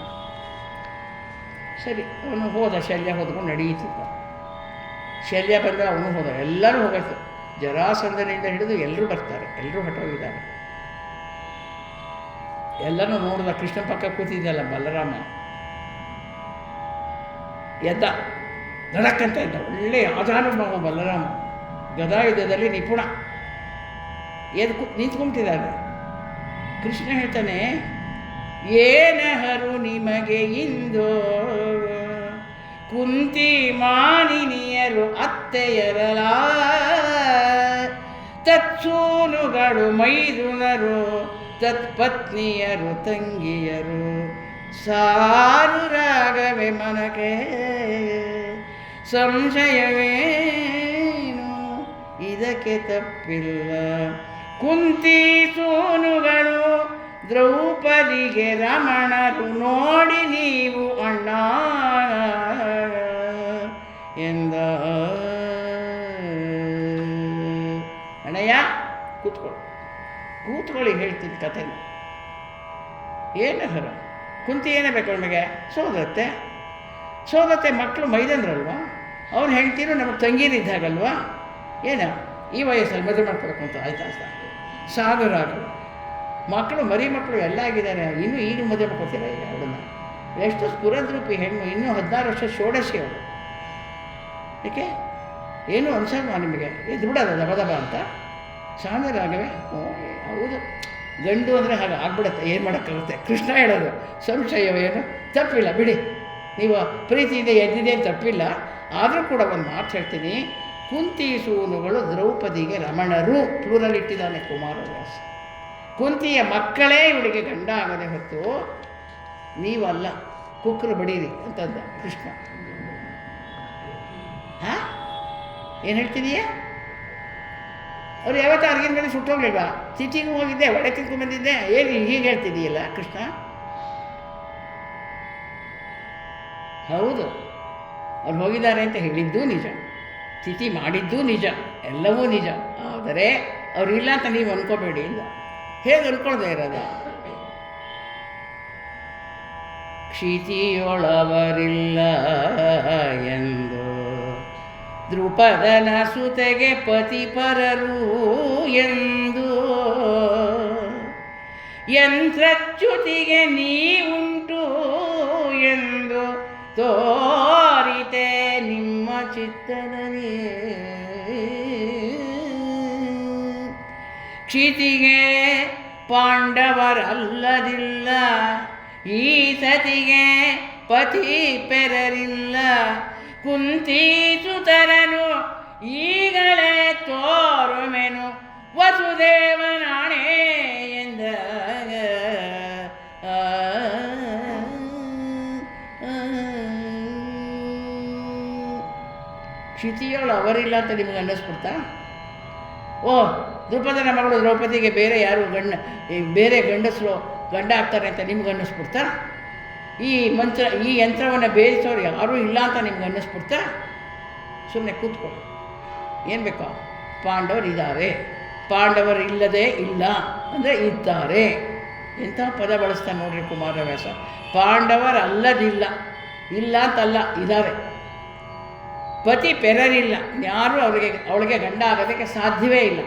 ಸರಿ, ಅವನು ಹೋದ, ಶಲ್ಯ ಹೋದ್ಕೊಂಡು ನಡೀತಿದ್ದ. ಶಲ್ಯ ಬಂದರೆ ಅವನು ಹೋದ, ಎಲ್ಲರೂ ಹೋಗೋಯ್ತು. ಜರಾಸಂಧನಿಂದ ಹಿಡಿದು ಎಲ್ಲರೂ ಬರ್ತಾರೆ, ಎಲ್ಲರೂ ಹೊಟ್ಟೋಗಿದ್ದಾರೆ. ಎಲ್ಲನೂ ನೋಡಿದ. ಕೃಷ್ಣ ಪಕ್ಕ ಕೂತಿದ್ದಲ್ಲ ಬಲರಾಮ, ಎದ್ದ, ಧಡಕ್ಕಂತ ಇದ್ದ. ಒಳ್ಳೆಯ ಆಧಾನುಭಾವ ಬಲರಾಮ, ಗದಾಯುಧದಲ್ಲಿ ನಿಪುಣ. ಎದ್ದು ನಿಂತ್ಕೊಂತಿದ್ದಾನೆ. ಕೃಷ್ಣ ಹೇಳ್ತಾನೆ, ಏನಹರು ನಿಮಗೆ ಇಂದು ಕುಂತಿ ಮಾನಿನಿಯರು ಅತ್ತೆಯರಲ, ತತ್ಸೂನುಗಳು ಮೈದುನರು, ತತ್ಪತ್ನಿಯರು ತಂಗಿಯರು, ಸಾರು ರಾಗವೇ ಮನಕೆ ಸಂಶಯವೇನು ಇದಕ್ಕೆ ತಪ್ಪಿಲ್ಲ. ಕುಂತಿ ಸೂನುಗಳು ದ್ರೌಪದಿಗೆ ರಮಣರು ನೋಡಿ ನೀವು ಅಣ್ಣ ಎಂದ. ಅಣ್ಣಯ್ಯ ಕೂತ್ಕೊಳ್ಳಿ ಹೇಳ್ತೀನಿ ಕಥೆನ. ಏನು ಹರ ಕುಂತಿ ಏನೇ ಬೇಕು ನಮಗೆ? ಸೋದತ್ತೆ ಮಕ್ಕಳು ಮೈದಂದ್ರಲ್ವ, ಅವ್ರು ಹೇಳ್ತೀರೋ ನಮಗೆ ತಂಗೀರಿದ್ದಾಗಲ್ವಾ? ಏನು ಈ ವಯಸ್ಸಲ್ಲಿ ಮದುವೆ ಮಾಡ್ಕೊಬೇಕು ಅಂತ ಆಯ್ತಾ? ಸಾಗರಾಗ ಮಕ್ಕಳು ಮರಿ ಮಕ್ಕಳು ಎಲ್ಲ ಆಗಿದ್ದಾರೆ, ಇನ್ನೂ ಈಗ ಮದುವೆ ಮಾಡ್ಕೊತೀರ ಈಗ ಅವಳನ್ನ? ಎಷ್ಟು ಸ್ಫುರದ್ರೂಪಿ ಹೆಣ್ಣು, ಇನ್ನೂ 16 ವರ್ಷ ಷೋಡಶಿ ಅವಳು. ಏಕೆ ಏನು ಅನ್ಸಲ್ವಾ ನಿಮಗೆ? ಎದ್ದು ಬಿಡೋದು ದಬ ದಬ ಅಂತ ಸಾಗರಾಗವೇ? ಹೌದು, ಗಂಡು ಅಂದರೆ ಹಾಗೆ ಆಗ್ಬಿಡುತ್ತೆ, ಏನು ಮಾಡೋಕ್ಕಾಗುತ್ತೆ? ಕೃಷ್ಣ ಹೇಳೋದು ಸಂಶಯವೇನು ತಪ್ಪಿಲ್ಲ ಬಿಡಿ, ನೀವು ಪ್ರೀತಿಯಿಂದ ಎದ್ದಿದೆ ತಪ್ಪಿಲ್ಲ. ಆದರೂ ಕೂಡ ಒಂದು ಮಾತು ಹೇಳ್ತೀನಿ, ಕುಂತಿ ಸೂನುಗಳು ದ್ರೌಪದಿಗೆ ರಮಣರು, ಪ್ಲೂರಲ್ ಇಟ್ಟಿದ್ದಾನೆ ಕುಮಾರವ್ಯಾಸ. ಕುಂತಿಯ ಮಕ್ಕಳೇ ಇವಳಿಗೆ ಗಂಡ ಆಗದೆ ಹೊತ್ತು ನೀವಲ್ಲ, ಕುಕ್ಕರು ಬಡೀರಿ ಅಂತಂದ ಕೃಷ್ಣ. ಹಾಂ ಏನು ಹೇಳ್ತಿದೀಯ? ಅವ್ರು ಯಾವತ್ತೂ ಅರ್ಗಿನ ಮೇಲೆ ಸುಟ್ಟೋಗ್ಲಿಲ್ವಾ? ಸಿಟಿಗೂ ಹೋಗಿದ್ದೆ, ಒಡೆ ತಿನ್ಕೊಂಡ್ಬಂದಿದ್ದೆ, ಏನು ಹೀಗೆ ಹೇಳ್ತಿದ್ದೀಯಲ್ಲ ಕೃಷ್ಣ? ಹೌದು, ಅವ್ರು ಹೋಗಿದ್ದಾರೆ ಅಂತ ಹೇಳಿದ್ದೂ ನಿಜ, ತಿಥಿ ಮಾಡಿದ್ದೂ ನಿಜ, ಎಲ್ಲವೂ ನಿಜ. ಆದರೆ ಅವರಿಲ್ಲ ಅಂತ ನೀವು ಅಂದ್ಕೋಬೇಡಿ ಇಲ್ಲ. ಹೇಗೆ ಅಂದ್ಕೊಳ್ದೇ ಇರೋದು? ಕ್ಷಿತಿಯೊಳವರಿಲ್ಲ ಎಂದು ದ್ರುಪದನ ಸುತೆಗೆ ಪತಿಪರರು ಎಂದು ಯಂತ್ರಚ್ಯುತಿಗೆ ನೀವುಂಟು ಎಂದು ತೋರಿತೆ ನಿಮ್ಮ ಚಿತ್ತದಲ್ಲಿ. ಕ್ಷಿತಿಗೆ ಪಾಂಡವರಲ್ಲದಿಲ್ಲ, ಈ ಸತಿಗೆ ಪತಿ ಪೆರರಿಲ್ಲ, ಕುಂತಿ ಸುತರನು ಈಗಲೇ ತೋರುಮೆನು ವಸುದೇವನಾಣೆ ಎಂದ. ಕ್ಷಿತಿಯೋಳು ಅವರಿಲ್ಲ ಅಂತ ನಿಮಗೆ ಅನ್ನಿಸ್ಬಿಡ್ತಾ? ಓ, ದ್ರುಪದನ ಮಗಳು ದ್ರೌಪದಿಗೆ ಬೇರೆ ಯಾರು ಬೇರೆ ಗಂಡಸರು ಗಂಡ ಆಗ್ತಾರೆ ಅಂತ ನಿಮ್ಗೆ ಅನ್ನಿಸ್ಬಿಡ್ತಾ? ಈ ಯಂತ್ರವನ್ನು ಬೇಯಿಸೋರು ಯಾರೂ ಇಲ್ಲ ಅಂತ ನಿಮ್ಗೆ ಅನ್ನಿಸ್ಬಿಡ್ತಾ? ಸುಮ್ಮನೆ ಕೂತ್ಕೊಳ್ಳಿ. ಏನು ಬೇಕೋ? ಪಾಂಡವರಿದ್ದಾರೆ, ಪಾಂಡವರು ಇಲ್ಲದೇ ಇಲ್ಲ ಅಂದರೆ ಇದ್ದಾರೆ. ಎಂಥ ಪದ ಬಳಸ್ತಾನೆ ನೋಡ್ರಿ ಕುಮಾರವ್ಯಾಸ. ಪಾಂಡವರಲ್ಲದಿಲ್ಲ, ಇಲ್ಲ ಅಂತಲ್ಲ, ಇದ್ದಾರೆ. ಪತಿ ಪೆರರಿಲ್ಲ, ಯಾರೂ ಅವಳಿಗೆ ಗಂಡ ಆಗೋದಕ್ಕೆ ಸಾಧ್ಯವೇ ಇಲ್ಲ.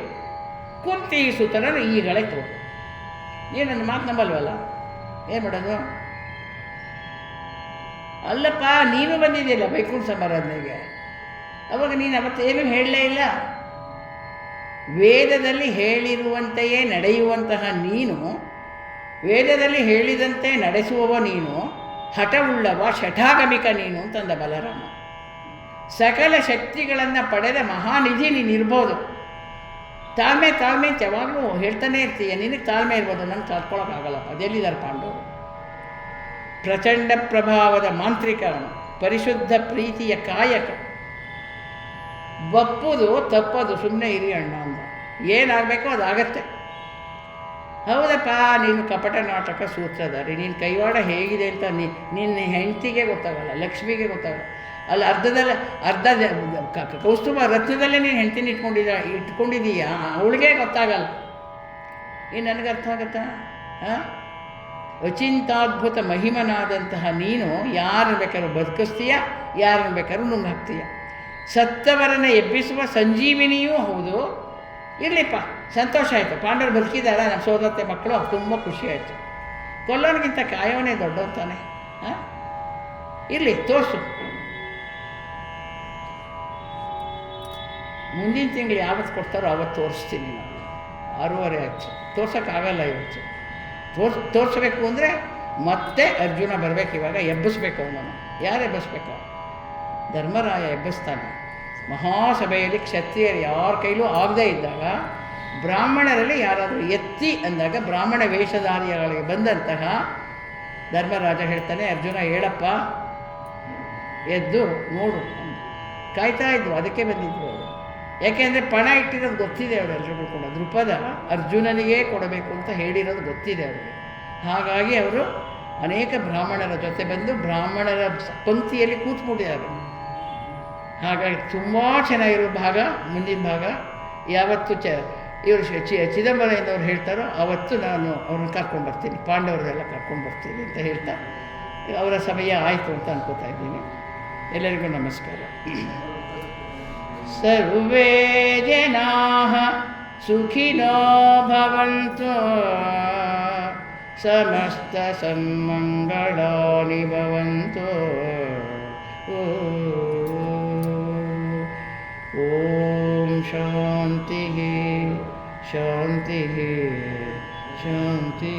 ಕುಂತಿ ಸುತರರು ಈಗಲೇ ತೋರು. ನೀನು ನನ್ನ ಮಾತು ನಂಬಲ್ವಲ್ಲ, ಏನು ಮಾಡೋದು? ಅಲ್ಲಪ್ಪ, ನೀನು ಬಂದಿದ್ದಿಲ್ಲ ವೈಕುಂಠ ಸಮಾರಾಧನೆಗೆ, ಅವಾಗ ನೀನು ಅವತ್ತೇನು ಹೇಳಲೇ ಇಲ್ಲ. ವೇದದಲ್ಲಿ ಹೇಳಿರುವಂತೆಯೇ ನಡೆಯುವಂತಹ ನೀನು ವೇದದಲ್ಲಿ ಹೇಳಿದಂತೆ ನಡೆಸುವವ ನೀನು, ಹಠವುಳ್ಳವ ಶಠಾಗಮಿಕ ನೀನು ಅಂತಂದ ಬಲರಾಮ. ಸಕಲ ಶಕ್ತಿಗಳನ್ನು ಪಡೆದ ಮಹಾನಿಧಿ ನೀನಿರ್ಬೋದು. ತಾಳ್ಮೆ ತಾಳ್ಮೆ ಅಂತ ಯಾವಾಗಲೂ ಹೇಳ್ತಾನೆ ಇರ್ತೀಯ. ನಿನಗೆ ತಾಳ್ಮೆ ಇರ್ಬೋದು, ನನಗೆ ತಡ್ಕೊಳಕ್ಕಾಗಲ್ಲಪ್ಪ. ಅದೆಲ್ಲಿದ್ದಾರೆ ಪಾಂಡವರು? ಪ್ರಚಂಡ ಪ್ರಭಾವದ ಮಾಂತ್ರಿಕವನು, ಪರಿಶುದ್ಧ ಪ್ರೀತಿಯ ಕಾಯಕ. ಒಪ್ಪುದು ತಪ್ಪದು ಸುಮ್ಮನೆ ಇರಿ ಅಣ್ಣ ಅಂದ. ಏನಾಗಬೇಕೋ ಅದಾಗತ್ತೆ. ಹೌದಪ್ಪ, ನೀನು ಕಪಟ ನಾಟಕ ಸೂತ್ರಧಾರಿ, ನೀನು ಕೈವಾಡ ಹೇಗಿದೆ ಅಂತ ನಿನ್ನ ಹೆಂಡತಿಗೆ ಗೊತ್ತಾಗಲ್ಲ, ಲಕ್ಷ್ಮಿಗೆ ಗೊತ್ತಾಗಲ್ಲ. ಅಲ್ಲಿ ಅರ್ಧ ಕೌಸ್ತುಭ ರತ್ನದಲ್ಲೇ ನೀನು ಹೆಂಡತಿನ ಇಟ್ಕೊಂಡಿದ್ದೀಯಾ, ಅವಳಿಗೆ ಗೊತ್ತಾಗಲ್ಲ. ಇನ್ನು ನನಗೆ ಅರ್ಥ ಆಗತ್ತಾ? ಅಚಿಂತಾದ್ಭುತ ಮಹಿಮನಾದಂತಹ ನೀನು ಯಾರನ್ನು ಬೇಕಾದ್ರೂ ಬದುಕಿಸ್ತೀಯ, ಯಾರನ್ನು ಬೇಕಾದ್ರೂ ನುಂಗ್ ಹಾಕ್ತೀಯ. ಸತ್ತವರನ್ನು ಎಬ್ಬಿಸುವ ಸಂಜೀವಿನಿಯೂ ಹೌದು. ಇರಲಿಪ್ಪ, ಸಂತೋಷ ಆಯಿತು, ಪಾಂಡವರು ಬದುಕಿದಾರ, ನಮ್ಮ ಸೋದರತೆ ಮಕ್ಕಳು, ತುಂಬ ಖುಷಿ ಆಯಿತು. ಕೊಲ್ಲೋನಿಗಿಂತ ಕಾಯವನೇ ದೊಡ್ಡವತ್ತಾನೆ. ಇರಲಿ, ತೋರಿಸು. ಮುಂದಿನ ತಿಂಗಳು ಯಾವತ್ತು ಕೊಡ್ತಾರೋ ಆವತ್ತು ತೋರಿಸ್ತೀನಿ. ನಾನು 6:30 ಆಯಿತು, ತೋರ್ಸೋಕ್ಕಾಗಲ್ಲ ಇವತ್ತು. ತೋರಿಸ್ಬೇಕು ಅಂದರೆ ಮತ್ತೆ ಅರ್ಜುನ ಬರಬೇಕು. ಇವಾಗ ಎಬ್ಬಿಸ್ಬೇಕು ಅವನನ್ನು. ಯಾರು ಎಬ್ಬಿಸ್ಬೇಕು? ಧರ್ಮರಾಯ ಎಬ್ಬಿಸ್ತಾನೆ. ಮಹಾಸಭೆಯಲ್ಲಿ ಕ್ಷತ್ರಿಯರು ಯಾರ ಕೈಲೂ ಆಗದೇ ಇದ್ದಾಗ, ಬ್ರಾಹ್ಮಣರಲ್ಲಿ ಯಾರಾದರೂ ಎತ್ತಿ ಅಂದಾಗ ಬ್ರಾಹ್ಮಣ ವೇಷಧಾರಿಗಳಿಗೆ ಬಂದಂತಹ ಧರ್ಮರಾಜ ಹೇಳ್ತಾನೆ, ಅರ್ಜುನ ಹೇಳಪ್ಪ, ಎದ್ದು ನೋಡು. ಕಾಯ್ತಾ ಇದ್ರು, ಅದಕ್ಕೆ ಬಂದಿದ್ರು ಅವರು. ಯಾಕೆಂದರೆ ಪಣ ಇಟ್ಟಿರೋದು ಗೊತ್ತಿದೆ ಅವರೆಲ್ಲರಿಗೂ ಕೂಡ. ದೃಪದ ಅರ್ಜುನನಿಗೇ ಕೊಡಬೇಕು ಅಂತ ಹೇಳಿರೋದು ಗೊತ್ತಿದೆ ಅವರಿಗೆ. ಹಾಗಾಗಿ ಅವರು ಅನೇಕ ಬ್ರಾಹ್ಮಣರ ಜೊತೆ ಬಂದು ಬ್ರಾಹ್ಮಣರ ಪಂಕ್ತಿಯಲ್ಲಿ ಕೂತ್ಬಿಟ್ಟಿದ್ದಾರೆ. ಹಾಗಾಗಿ ತುಂಬ ಚೆನ್ನಾಗಿರೋ ಭಾಗ. ಮುಂದಿನ ಭಾಗ ಯಾವತ್ತು ಇವರು ಚಿದಂಬರದವ್ರು ಹೇಳ್ತಾರೋ ಆವತ್ತು ನಾನು ಅವ್ರನ್ನ ಕರ್ಕೊಂಡ್ಬರ್ತೀನಿ, ಪಾಂಡವರೆಲ್ಲ ಕರ್ಕೊಂಡ್ಬರ್ತೀನಿ ಅಂತ ಹೇಳ್ತಾ ಅವರ ಸಮಯ ಆಯಿತು ಅಂತ ಅನ್ಕೋತಾ ಇದ್ದೀನಿ. ಎಲ್ಲರಿಗೂ ನಮಸ್ಕಾರ. ಸರ್ವೇ ಜನಾಃ ಸುಖಿನೋ ಭವಂತು, ಸಮಸ್ತ ಸನ್ಮಂಗಳಾನಿ ಭವಂತು. ಓಂ ಶಾಂತಿ ಶಾಂತಿ ಶಾಂತಿ.